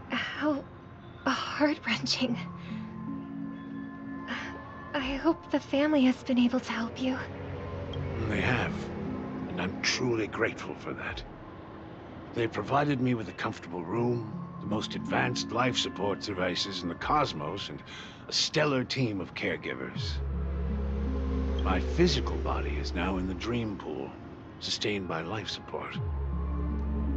How heart-wrenching. I hope the family has been able to help you. They have, and I'm truly grateful for that. They provided me with a comfortable room, the most advanced life support devices in the cosmos, and a stellar team of caregivers. My physical body is now in the dream pool, sustained by life support.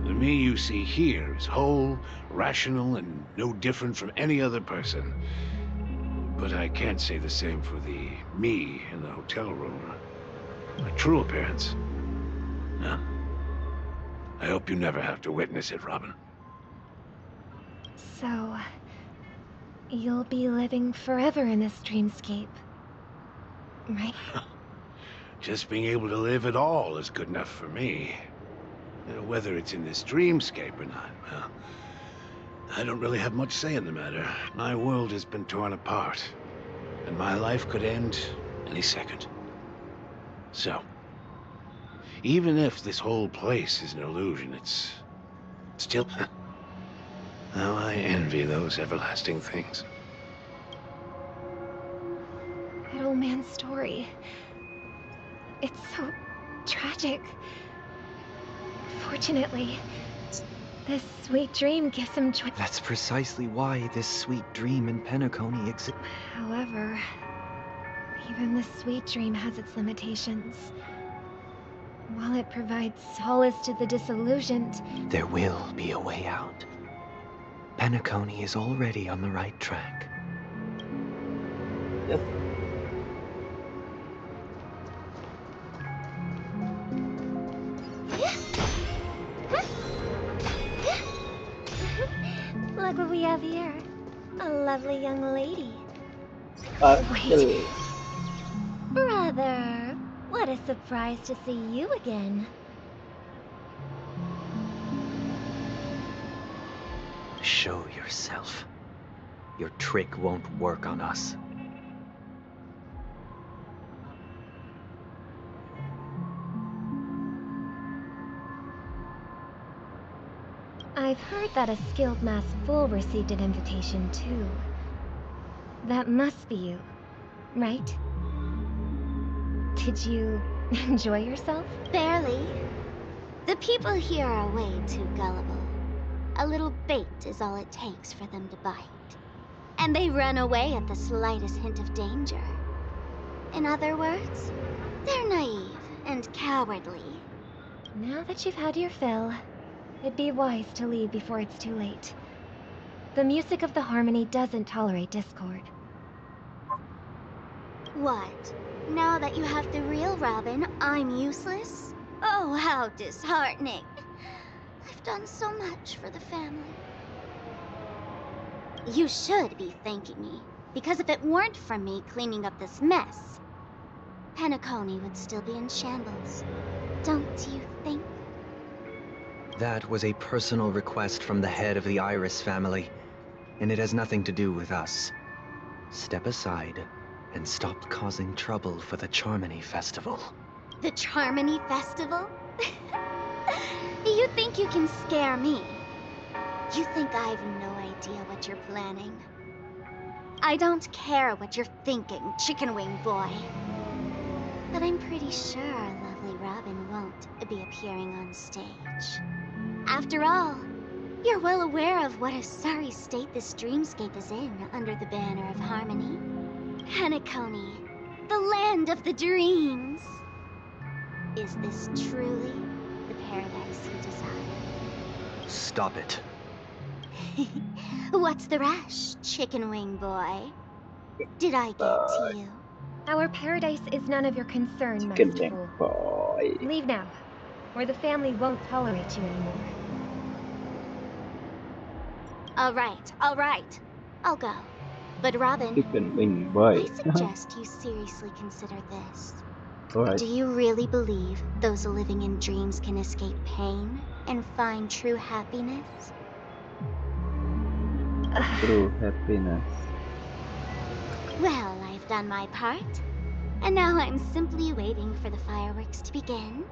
The me you see here is whole, rational, and no different from any other person. But I can't say the same for the me in the hotel room. My true appearance. No. I hope you never have to witness it, Robin. So, you'll be living forever in this dreamscape, right? Just being able to live at all is good enough for me. Whether it's in this dreamscape or not, well, I don't really have much say in the matter. My world has been torn apart, and my life could end any second. So, even if this whole place is an illusion, it's still... Now I envy those everlasting things. That old man's story. It's so tragic. Fortunately, this sweet dream gives him joy. That's precisely why this sweet dream in Penacony exists. However, even the sweet dream has its limitations. While it provides solace to the disillusioned, There will be a way out. Penacony is already on the right track. Yep. Look what we have here. A lovely young lady. Wait. Brother, what a surprise to see you again. Show yourself. Your trick won't work on us. I've heard that a skilled mass fool received an invitation too. That must be you, right? Did you enjoy yourself? Barely. The people here are way too gullible. A little bait is all it takes for them to bite. And they run away at the slightest hint of danger. In other words, they're naive and cowardly. Now that you've had your fill, it'd be wise to leave before it's too late. The music of the harmony doesn't tolerate discord. What? Now that you have the real Robin, I'm useless? Oh, how disheartening. I've done so much for the family. You should be thanking me, because if it weren't for me cleaning up this mess, Penacony would still be in shambles. Don't you think? That was a personal request from the head of the Iris family, and it has nothing to do with us. Step aside and stop causing trouble for the Charmony Festival. The Charmony Festival? You think you can scare me? You think I have no idea what you're planning? I don't care what you're thinking, chicken wing boy. But I'm pretty sure lovely Robin won't be appearing on stage. After all, you're well aware of what a sorry state this dreamscape is in under the banner of harmony. Penacony, the land of the dreams. Is this truly the paradise you desire? Stop it. What's the rush, chicken wing boy? Did I get to you? Our paradise is none of your concern, Master Fool. Leave now, or the family won't tolerate you anymore. All right. I'll go. But Robin, I suggest you seriously consider this. Alright. Do you really believe those living in dreams can escape pain and find true happiness? True happiness. Well, I've done my part. And now I'm simply waiting for the fireworks to begin.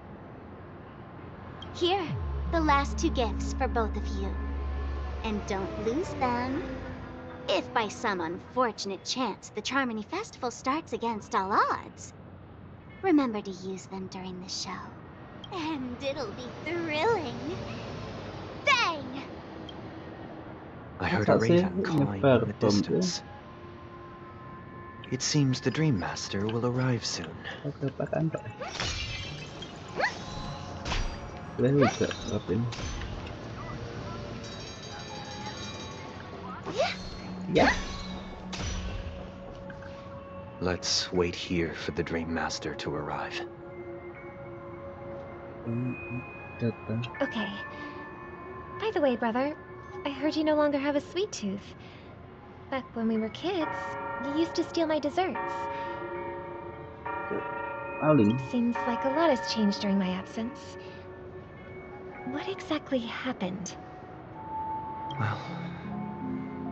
Here, the last 2 gifts for both of you. And don't lose them. If by some unfortunate chance the Charmony Festival starts against all odds, remember to use them during the show. And it'll be thrilling. Bang! I heard a raven cawing in the distance. It seems the Dream Master will arrive soon. Yeah. Let's wait here for the Dream Master to arrive. Okay. By the way, brother, I heard you no longer have a sweet tooth. Back when we were kids, you used to steal my desserts. Seems like a lot has changed during my absence. What exactly happened? Well,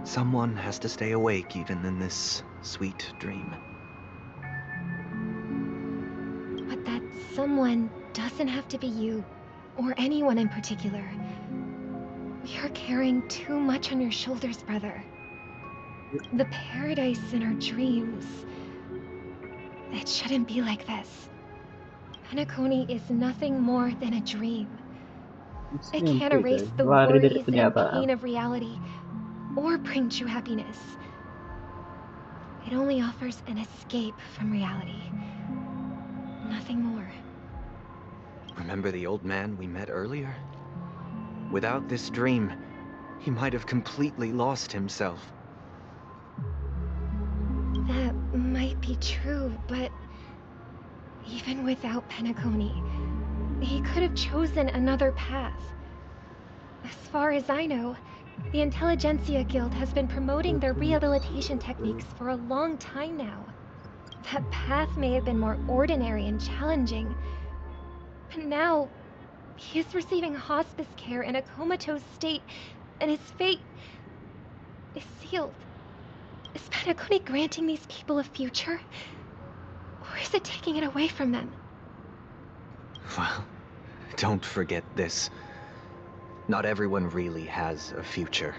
someone has to stay awake even in this sweet dream. But that someone doesn't have to be you, or anyone in particular. You're carrying too much on your shoulders, brother. The paradise in our dreams. It shouldn't be like this. Penacony is nothing more than a dream. It can't erase the worries and pain of reality, or bring true happiness. It only offers an escape from reality. Nothing more. Remember the old man we met earlier? Without this dream, He might have completely lost himself. That might be true, but even without Penacony, he could have chosen another path. As far as I know, the Intelligentsia Guild has been promoting their rehabilitation techniques for a long time now. That path may have been more ordinary and challenging, but now he is receiving hospice care in a comatose state, and his fate is sealed. Is Penacony granting these people a future? Or is it taking it away from them? Well, don't forget this. Not everyone really has a future.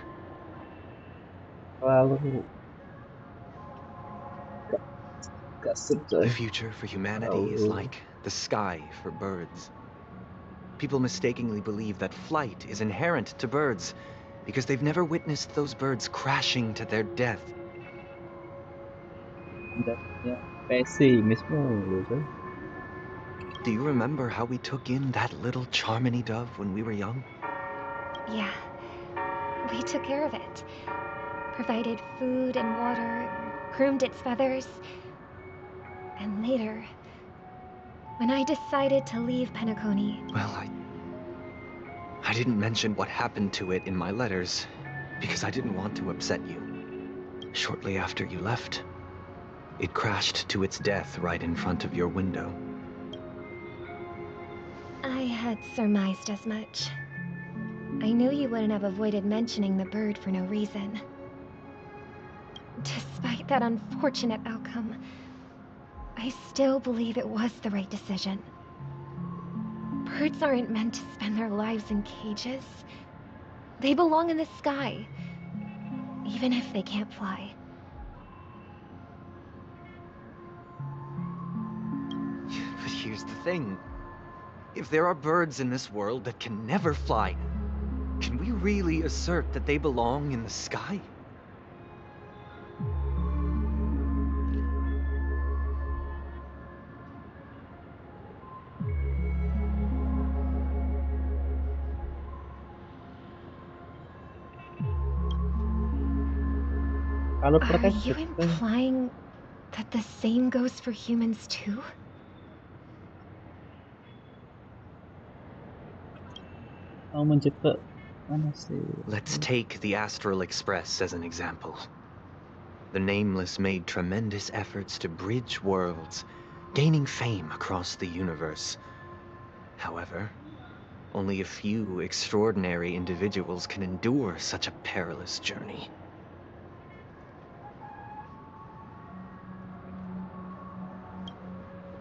The future for humanity is like the sky for birds. People mistakenly believe that flight is inherent to birds because they've never witnessed those birds crashing to their death. Do you remember how we took in that little Charmony dove when we were young? Yeah. We took care of it. Provided food and water, groomed its feathers. And later, when I decided to leave Penacony... Well, I didn't mention what happened to it in my letters, because I didn't want to upset you. Shortly after you left, it crashed to its death right in front of your window. I had surmised as much. I knew you wouldn't have avoided mentioning the bird for no reason. Despite that unfortunate outcome, I still believe it was the right decision. Birds aren't meant to spend their lives in cages. They belong in the sky, even if they can't fly. But here's the thing. If there are birds in this world that can never fly, can we really assert that they belong in the sky? Are you implying that the same goes for humans too? Let's take the Astral Express as an example. The Nameless made tremendous efforts to bridge worlds, gaining fame across the universe. However, only a few extraordinary individuals can endure such a perilous journey.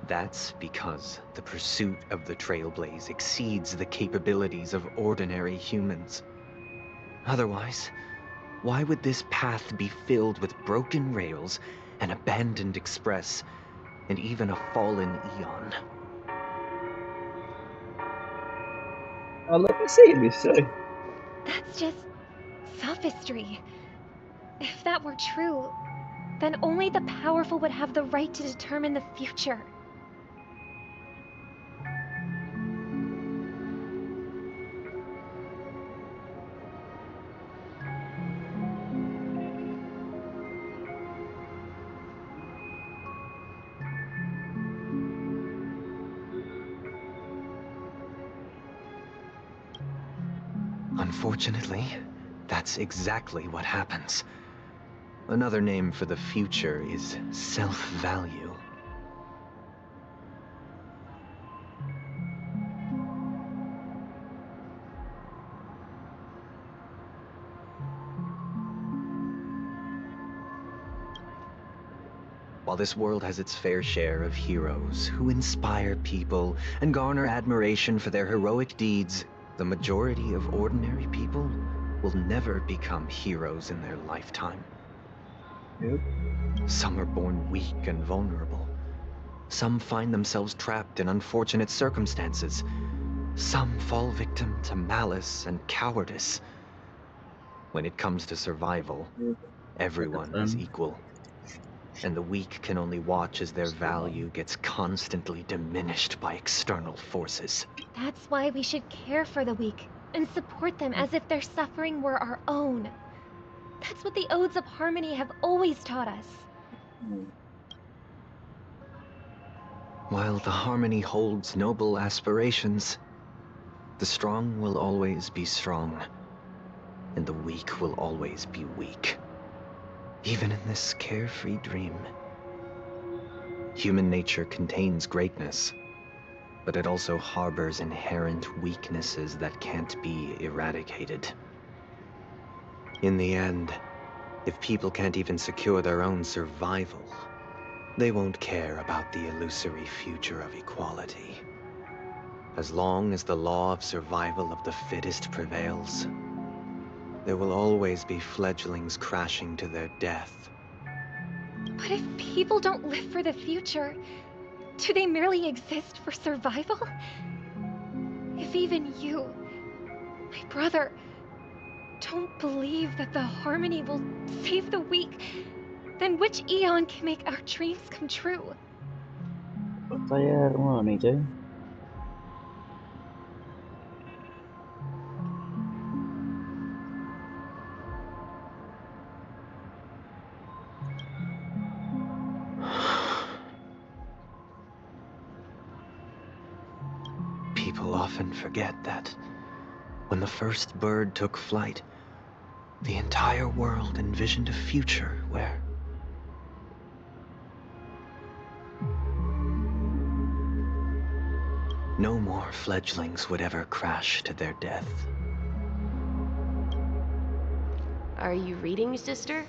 That's because the pursuit of the Trailblaze exceeds the capabilities of ordinary humans. Otherwise, why would this path be filled with broken rails, an abandoned express, and even a fallen eon? That's just sophistry. If that were true, then only the powerful would have the right to determine the future. Unfortunately, that's exactly what happens. Another name for the future is self-value. While this world has its fair share of heroes who inspire people and garner admiration for their heroic deeds, the majority of ordinary people will never become heroes in their lifetime. Some are born weak and vulnerable. Some find themselves trapped in unfortunate circumstances. Some fall victim to malice and cowardice. When it comes to survival, everyone is equal. And the weak can only watch as their value gets constantly diminished by external forces. That's why we should care for the weak, and support them as if their suffering were our own. That's what the Odes of Harmony have always taught us. While the Harmony holds noble aspirations, the strong will always be strong, and the weak will always be weak. Even in this carefree dream. Human nature contains greatness, but it also harbors inherent weaknesses that can't be eradicated. In the end, if people can't even secure their own survival, they won't care about the illusory future of equality. As long as the law of survival of the fittest prevails, there will always be fledglings crashing to their death. But if people don't live for the future, do they merely exist for survival? If even you, my brother, don't believe that the Harmony will save the weak, then which eon can make our dreams come true? Percaya rumah nih, coy. People often forget that when the first bird took flight, the entire world envisioned a future where no more fledglings would ever crash to their death. Are you reading, sister?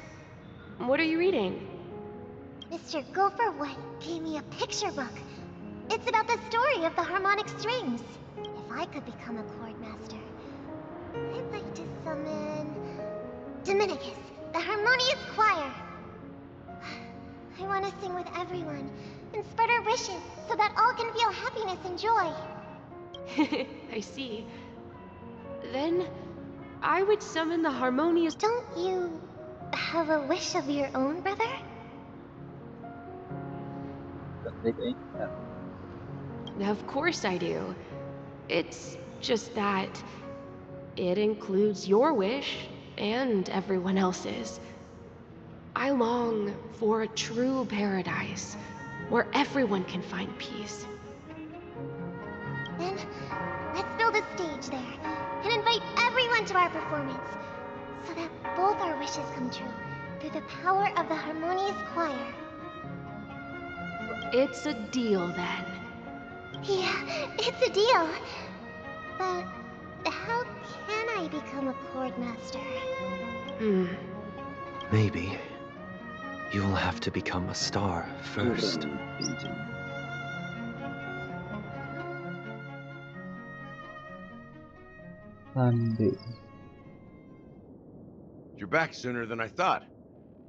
What are you reading? Mr. Gopherwood gave me a picture book. It's about the story of the harmonic strings. If I could become a chord master, I'd like to summon Dominicus, the harmonious choir. I want to sing with everyone and spread our wishes so that all can feel happiness and joy. I see. Then I would summon the harmonious... Don't you have a wish of your own, brother? Of course I do. It's just that it includes your wish and everyone else's. I long for a true paradise where everyone can find peace. Then let's build a stage there and invite everyone to our performance so that both our wishes come true through the power of the harmonious choir. It's a deal then. Yeah, it's a deal. But how can I become a chord master? Maybe you'll have to become a star first. You're back sooner than I thought.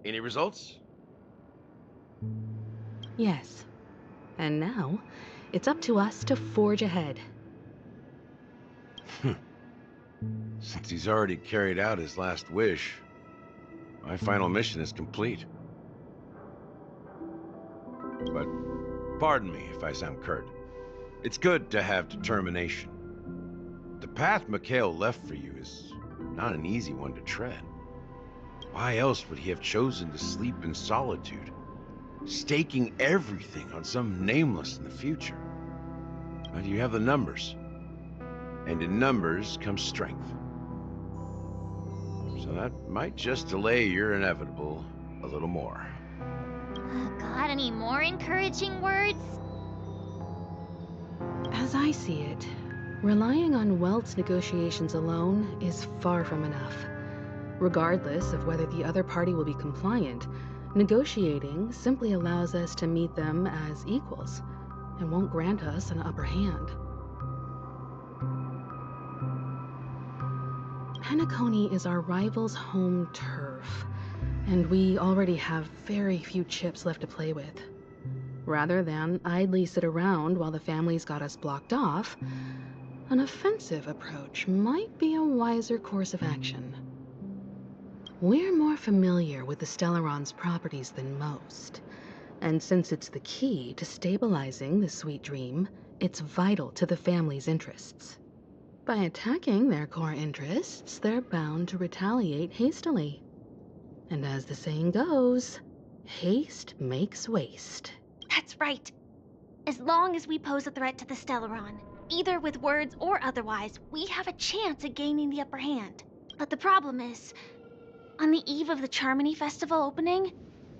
Any results? Yes. And now, it's up to us to forge ahead. Since he's already carried out his last wish, my final mission is complete. But pardon me if I sound curt. It's good to have determination. The path Mikhail left for you is not an easy one to tread. Why else would he have chosen to sleep in solitude, staking everything on some nameless in the future? But you have the numbers, and in numbers comes strength. So that might just delay your inevitable a little more. Got any more encouraging words? As I see it, relying on Welt's negotiations alone is far from enough. Regardless of whether the other party will be compliant, negotiating simply allows us to meet them as equals and won't grant us an upper hand. Penacony is our rival's home turf, and we already have very few chips left to play with. Rather than idly sit around while the family's got us blocked off, an offensive approach might be a wiser course of action. We're more familiar with the Stellaron's properties than most, and since it's the key to stabilizing the sweet dream, it's vital to the family's interests. By attacking their core interests, they're bound to retaliate hastily. And as the saying goes, haste makes waste. That's right. As long as we pose a threat to the Stellaron, either with words or otherwise, we have a chance at gaining the upper hand. But the problem is, on the eve of the Charmony Festival opening,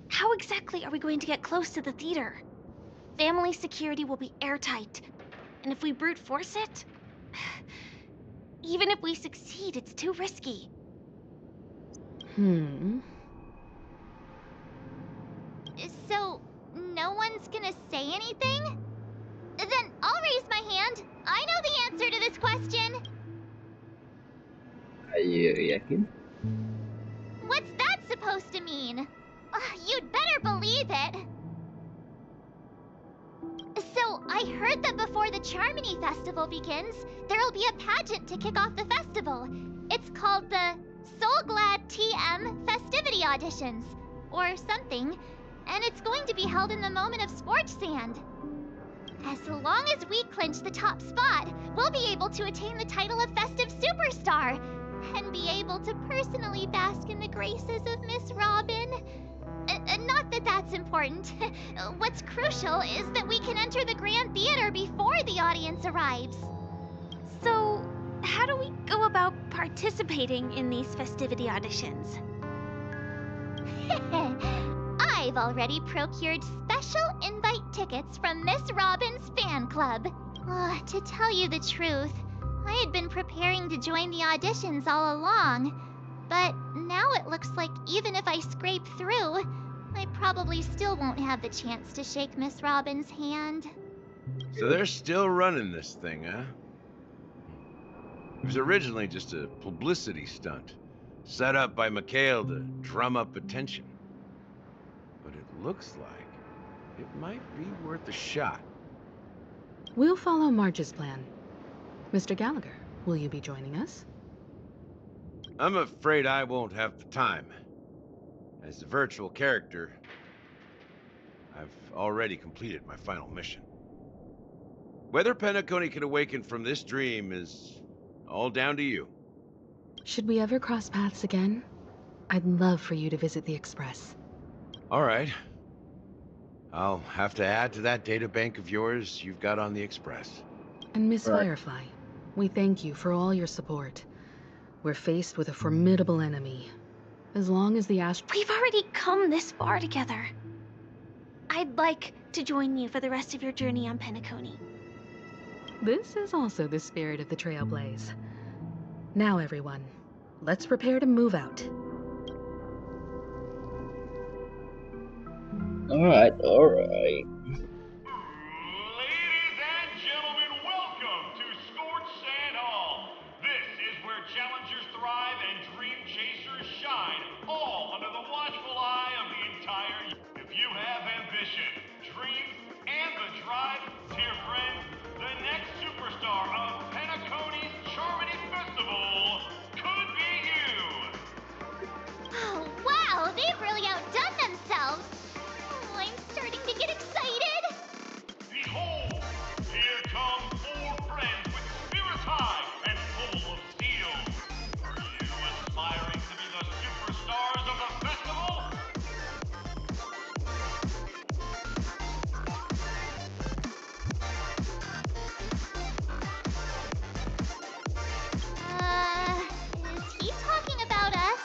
how exactly are we going to get close to the theater? Family security will be airtight, and if we brute force it, even if we succeed, it's too risky. So, no one's gonna say anything? Then I'll raise my hand. I know the answer to this question. Ayo, yakin? What's that supposed to mean? You'd better believe it. So, I heard that before the Charmony Festival begins, there'll be a pageant to kick off the festival. It's called the Soulglad TM Festivity Auditions, or something, and it's going to be held in the moment of Scorch Sand. As long as we clinch the top spot, we'll be able to attain the title of Festive Superstar, and be able to personally bask in the graces of Miss Robin. Not that that's important. What's crucial is that we can enter the Grand Theater before the audience arrives. So, how do we go about participating in these festivity auditions? I've already procured special invite tickets from Miss Robin's fan club. To tell you the truth, I had been preparing to join the auditions all along, but now it looks like even if I scrape through, I probably still won't have the chance to shake Miss Robin's hand. So they're still running this thing, huh? It was originally just a publicity stunt, set up by Mikhail to drum up attention. But it looks like it might be worth a shot. We'll follow Marge's plan. Mr. Gallagher, will you be joining us? I'm afraid I won't have the time. As a virtual character, I've already completed my final mission. Whether Penacony can awaken from this dream is all down to you. Should we ever cross paths again? I'd love for you to visit the Express. All right. I'll have to add to that data bank of yours you've got on the Express. And Miss Firefly, we thank you for all your support. We're faced with a formidable enemy. As long as the We've already come this far together. I'd like to join you for the rest of your journey on Penacony. This is also the spirit of the Trailblaze. Now, everyone, let's prepare to move out. Alright. Ladies and gentlemen, welcome to Scorch Sand Hall. This is where challengers thrive and dream chasers shine, all under the watchful eye of the entire... If you have ambition, dreams, and the drive, dear friends, the next superstar of Penacony's Charmony Festival could be you. Oh, wow, they've really outdone themselves. Oh, I'm starting to get excited. Behold, here come 4 friends with spirits high and full of steel. Are you aspiring to be the superstars of the festival? Is he talking about us?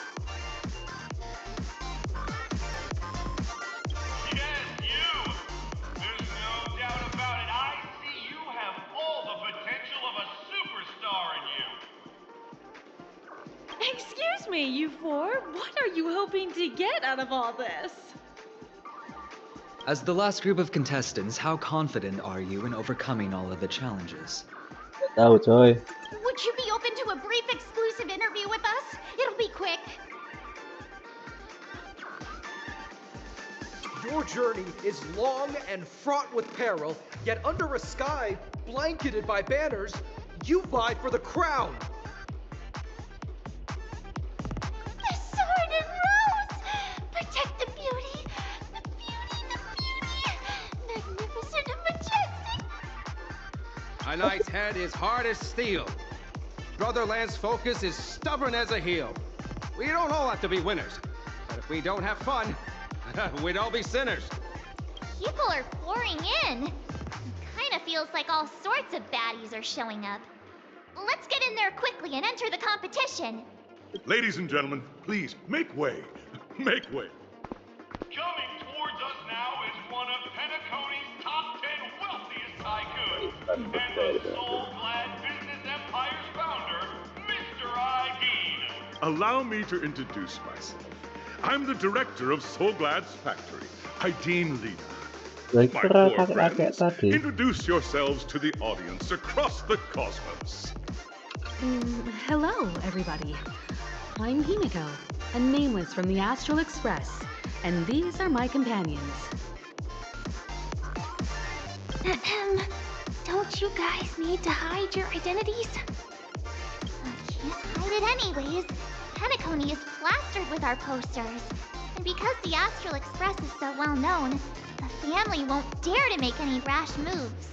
Yes, you! There's no doubt about it. I see you have all the potential of a superstar in you. Excuse me, you 4. What are you hoping to get out of all this? As the last group of contestants, how confident are you in overcoming all of the challenges? Tahu coy. Would you be open to a brief exclusive interview with us? It'll be quick. Your journey is long and fraught with peril, yet under a sky blanketed by banners, you vie for the crown. The sword and rose! Protect the beauty! The beauty, the beauty! Magnificent and majestic! A knight's head is hard as steel. Brother Lance Focus is stubborn as a heel. We don't all have to be winners. But if we don't have fun, we'd all be sinners. People are pouring in. Kinda feels like all sorts of baddies are showing up. Let's get in there quickly and enter the competition. Ladies and gentlemen, please, make way. Make way. Coming towards us now is one of Penacony's top 10 wealthiest tycoons and the soul-glad business empire's founder, Mr. Idean. Allow me to introduce myself. I'm the director of Soulglad's factory, Idean Lina. My poor friends, introduce yourselves to the audience across the cosmos. Hello, everybody. I'm Himiko, a nameless from the Astral Express, and these are my companions. Don't you guys need to hide your identities? I can't hide it anyways. Penacony is plastered with our posters. And because the Astral Express is so well known, the family won't dare to make any rash moves.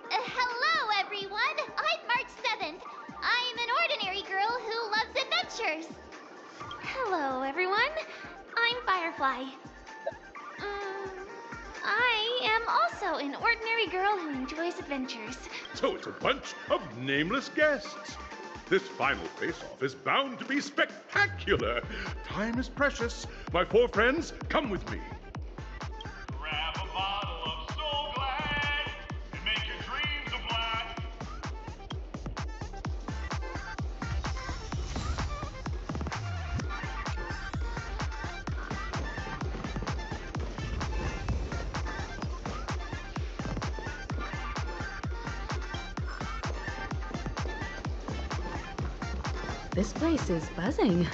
Hello, everyone! I'm March 7th. I'm an ordinary girl who loves adventures. Hello, everyone. I'm Firefly. I am also an ordinary girl who enjoys adventures. So it's a bunch of nameless guests. This final face-off is bound to be spectacular. Time is precious. My four friends, come with me. Grab a bottle of Soul Glad and make your dreams a blast. This place is buzzing.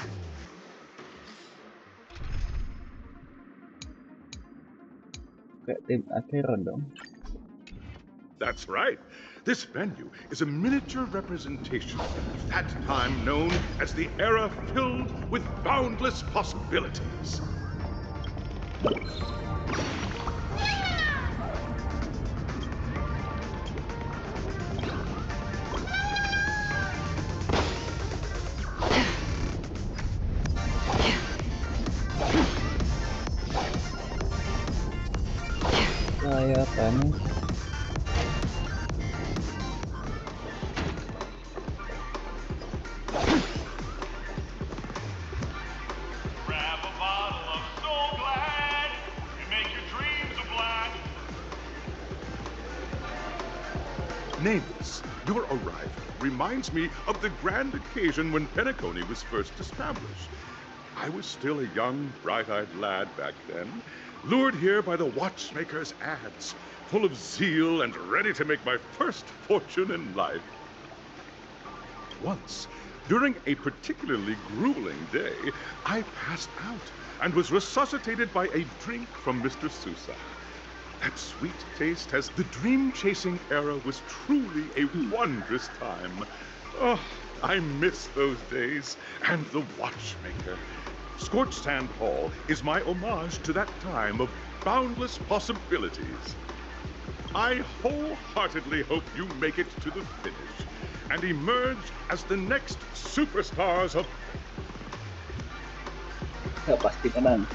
That's right. This venue is a miniature representation of that time known as the era filled with boundless possibilities. Grab a bottle of Soul Glad and make your dreams a blast. Nameless, your arrival reminds me of the grand occasion when Penacony was first established. I was still a young, bright-eyed lad back then, lured here by the watchmaker's ads, full of zeal and ready to make my first fortune in life. Once, during a particularly grueling day, I passed out and was resuscitated by a drink from Mr. Sousa. That sweet taste as the dream-chasing era was truly a wondrous time. Oh, I miss those days and the watchmaker. Scorched Sand Hall is my homage to that time of boundless possibilities. I wholeheartedly hope you make it to the finish and emerge as the next superstars of... Pasti menang.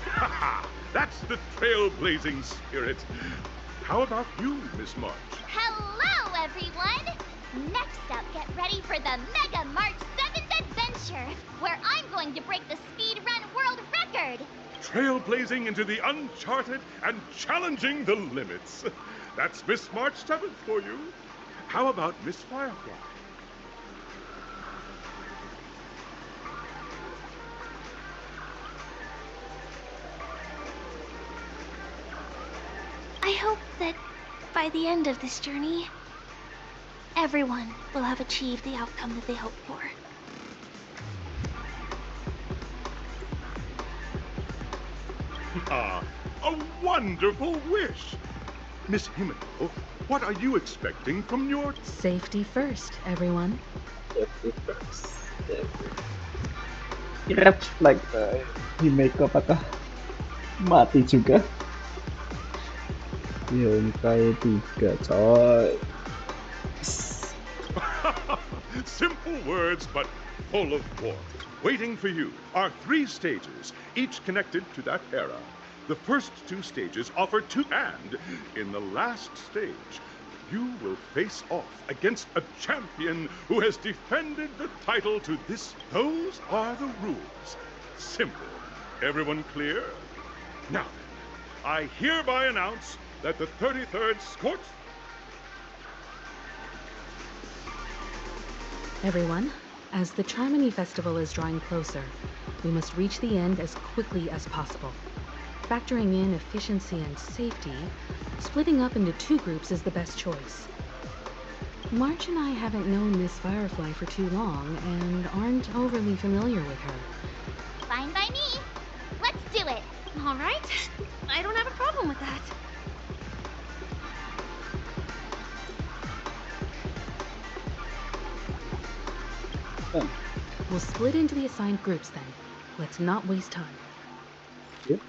Haha, that's the trailblazing spirit. How about you, Miss March? Hello, everyone! Next up, get ready for the Mega March 7th adventure, where I'm going to break the speed run world record! Trailblazing into the uncharted and challenging the limits. That's Miss March 7th for you. How about Miss Firefly? I hope that by the end of this journey, everyone will have achieved the outcome that they hoped for. Ah, a wonderful wish! Miss Himiko, what are you expecting from your... Safety first, everyone. Safety first. Red flag di Mecoba apakah? Mati juga. Honkai 3 coy. Simple words, but full of warmth. Waiting for you are 3 stages, each connected to that era. The first 2 stages offer 2, and in the last stage, you will face off against a champion who has defended the title to this. Those are the rules. Simple. Everyone clear? Now, I hereby announce that the 33rd Scorch... Everyone, as the Charmony Festival is drawing closer, we must reach the end as quickly as possible. Factoring in efficiency and safety, splitting up into 2 groups is the best choice. March and I haven't known Miss Firefly for too long and aren't overly familiar with her. Fine by me. Let's do it. All right. I don't have a problem with that. We'll split into the assigned groups then. Let's not waste time. Yep.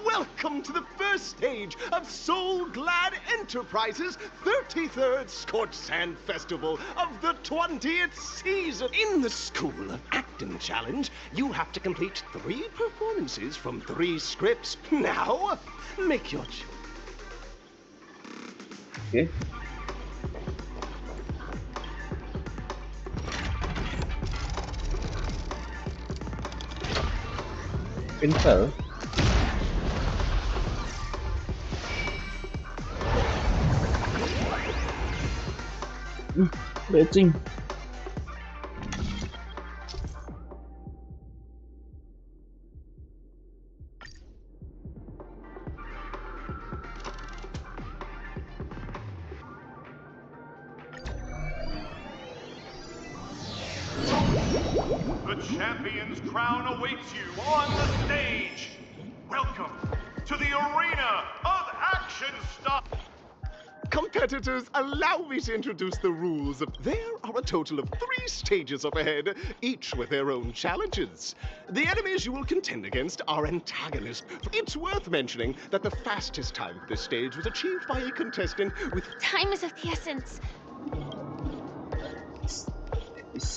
Welcome to the first stage of Soul Glad Enterprises' 33rd Scorched Sand Festival of the 20th season. In the School of Acting Challenge, you have to complete 3 performances from 3 scripts. Now, make your choice. Okay. Pintar. Racing. The champion's crown awaits you on the stage. Welcome to the arena of action star. Competitors, allow me to introduce the rules. There are a total of 3 stages up ahead, each with their own challenges. The enemies you will contend against are antagonists. It's worth mentioning that the fastest time for this stage was achieved by a contestant with... Time is of the essence.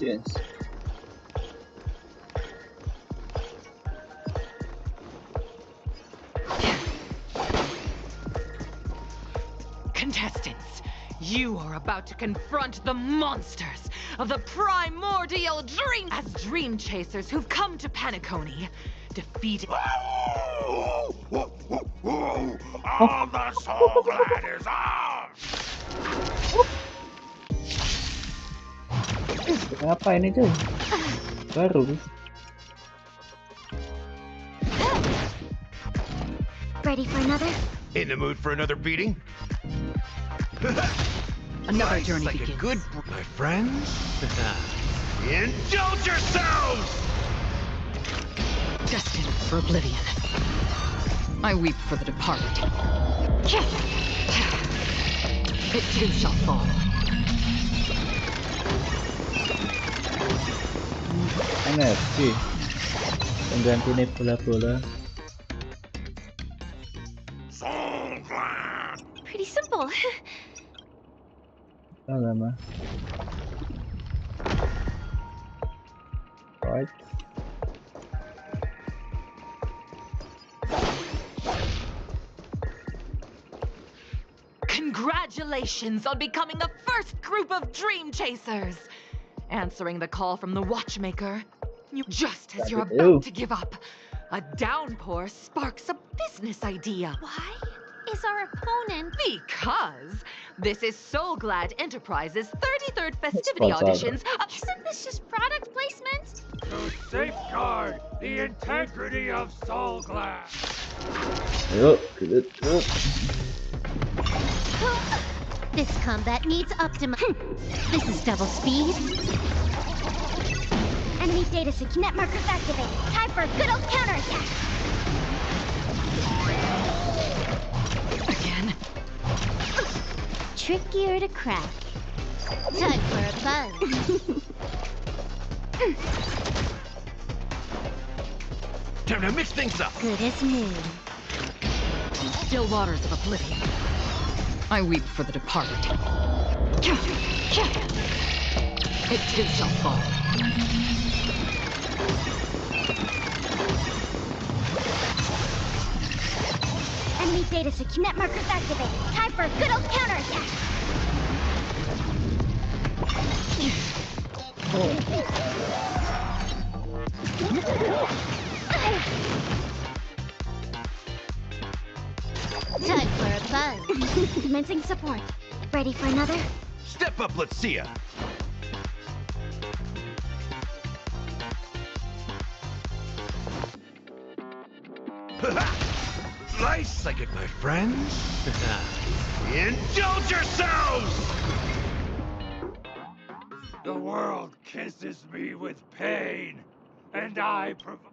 Yes. Contestants, you are about to confront the monsters of the primordial dream as dream chasers who've come to Penacony. Defeat. All the Soul Glad is on! Apa ini cuy? Baru. Ready for another? In the mood for another beating? Another journey like begins. A good, my friends. Indulge yourselves! Destined for oblivion. I weep for the departed. It too shall fall. NFC. Pengganti nih bola-bola. Pretty simple. Lama. Right. Congratulations on becoming the first group of dream chasers. Answering the call from the watchmaker, just as you're about to give up, a downpour sparks a business idea. Why is our opponent? Because this is Soul Glad Enterprises' 33rd festivity auditions. Isn't this just product placement? To safeguard the integrity of Soul Glad. Yuk, good. This combat needs optimum. This is double speed. Enemy data sync net markers activated. Time for a good old counterattack. Again. Trickier to crack. Time for a buzz. Time to mix things up. Good as new. Still waters of oblivion. I weep for the departed. It too shall fall. Enemy data secure. Net markers activate. Time for a good old counterattack. Time for a buzz. Commencing support. Ready for another? Step up, let's see ya. Slice like it, my friends. Indulge yourselves! The world kisses me with pain, and I provide.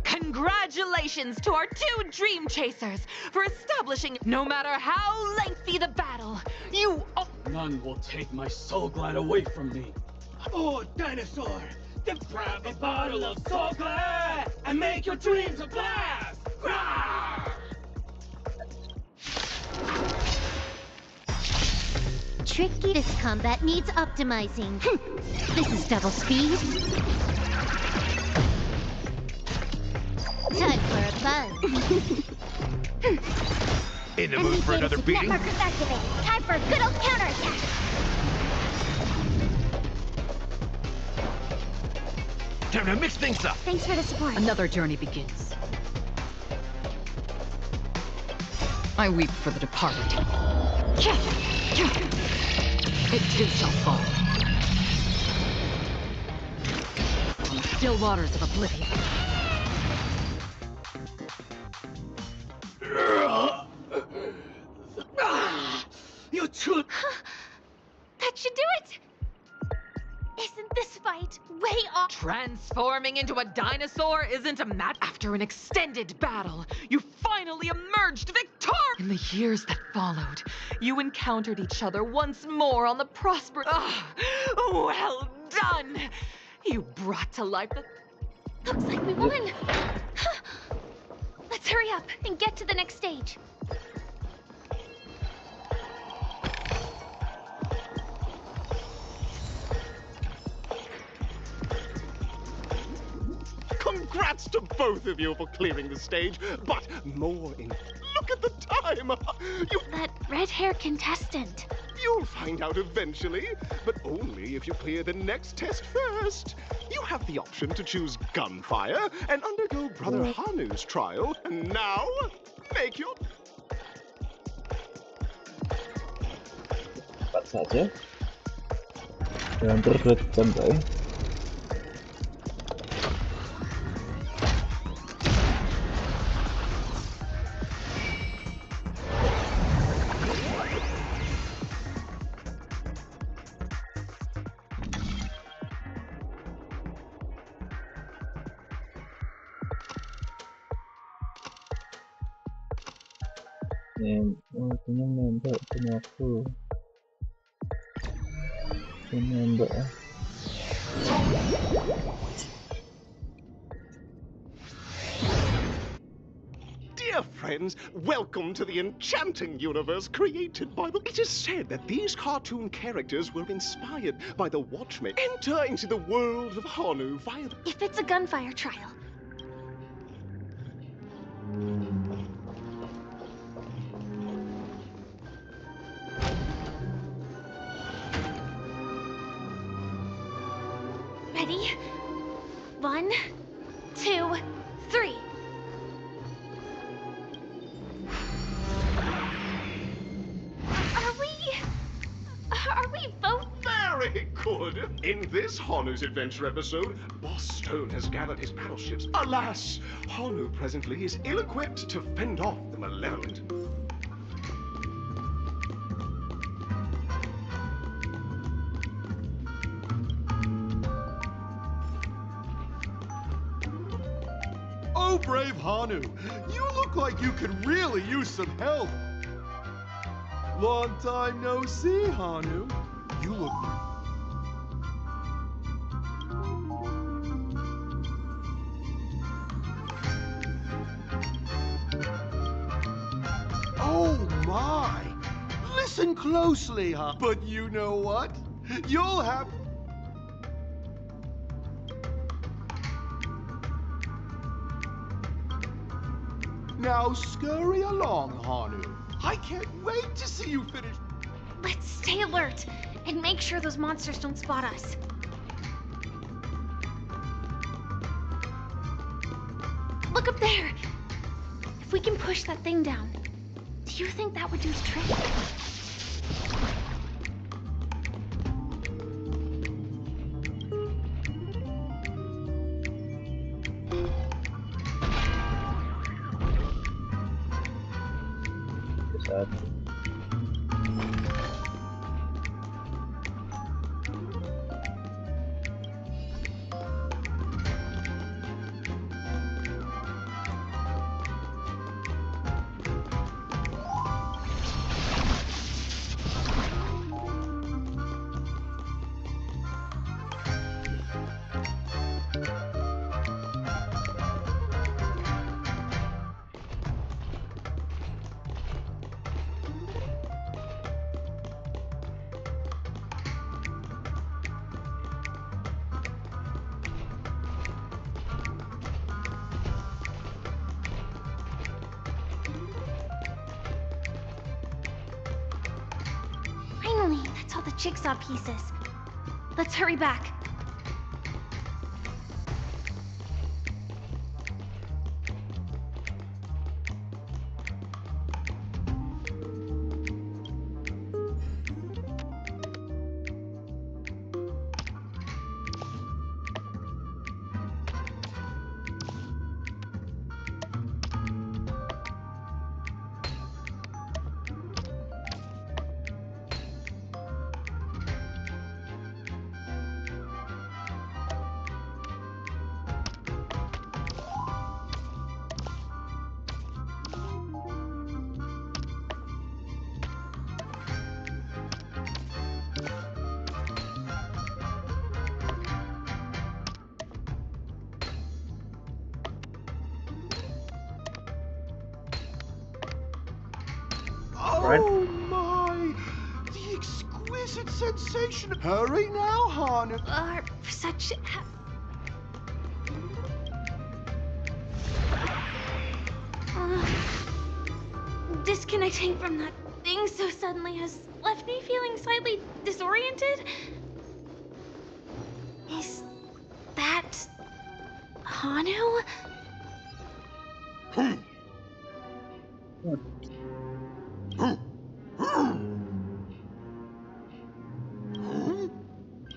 Congratulations to our two Dream Chasers for establishing, no matter how lengthy the battle, you all— None will take my soul glad away from me. Oh, dinosaur! Grab a bottle of soul glad and make your dreams a blast! Rawr! Tricky. This combat needs optimizing. This is double speed. Time for a buzz. In the mood for another beating? Net markers activate. Time for a good old counterattack. Time to mix things up. Thanks for the support. Another journey begins. I weep for the departed. It too shall fall. Still waters of oblivion. You took. That should do it. Isn't this fight way off? Transforming into a dinosaur isn't a match. After an extended battle, you finally emerged victorious. In the years that followed, you encountered each other once more on the prosperous. Well done! You brought to life the. Looks like we won. Let's hurry up and get to the next stage. Congrats to both of you for clearing the stage, but more in... Look at the time! That red-haired contestant. You'll find out eventually, but only if you clear the next test first. You have the option to choose gunfire and undergo Brother Hanu's trial. And now, make your... Cepat saja. Hampir 2 jam, Bray. Punya nembak punya aku. Nembak. Dear friends, welcome to the enchanting universe created by the... It is said that these cartoon characters were inspired by the Watchmaker. Enter into the world of Hanu via the... If it's a gunfire trial. Ready? 1, 2, 3. Are we both? Very good. In this Hanu's adventure episode, Boss Stone has gathered his battleships. Alas, Hanu presently is ill-equipped to fend off the malevolent. Oh, brave Hanu, you look like you could really use some help. Long time no see, Hanu. You look... Oh my! Listen closely, huh? But you know what? You'll have... Now scurry along, Hanu. I can't wait to see you finish. Let's stay alert and make sure those monsters don't spot us. Look up there! If we can push that thing down, do you think that would do the trick? Finally, that's all the jigsaw pieces. Let's hurry back. Oh my! The exquisite sensation! Hurry now, Hanu! Such... disconnecting from that thing so suddenly has left me feeling slightly disoriented. Is that... Hanu?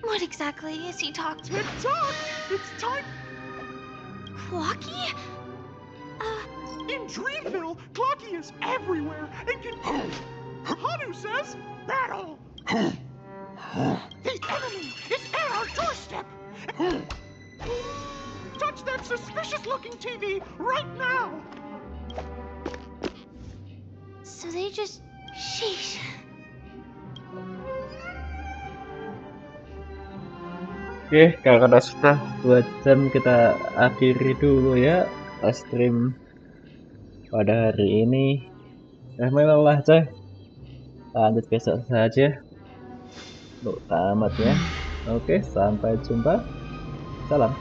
What exactly is he talking about? Tick-tock! It's time! Clocky? In Dreamville, Clocky is everywhere and can... Hanu says, battle! The enemy is at our doorstep! Touch that suspicious-looking TV right now! So they just... Sheesh. Oke, karena sudah 2 jam kita akhiri dulu ya stream pada hari ini. Memanglah coy. Lanjut besok saja untuk tamat ya. Oke, sampai jumpa. Salam.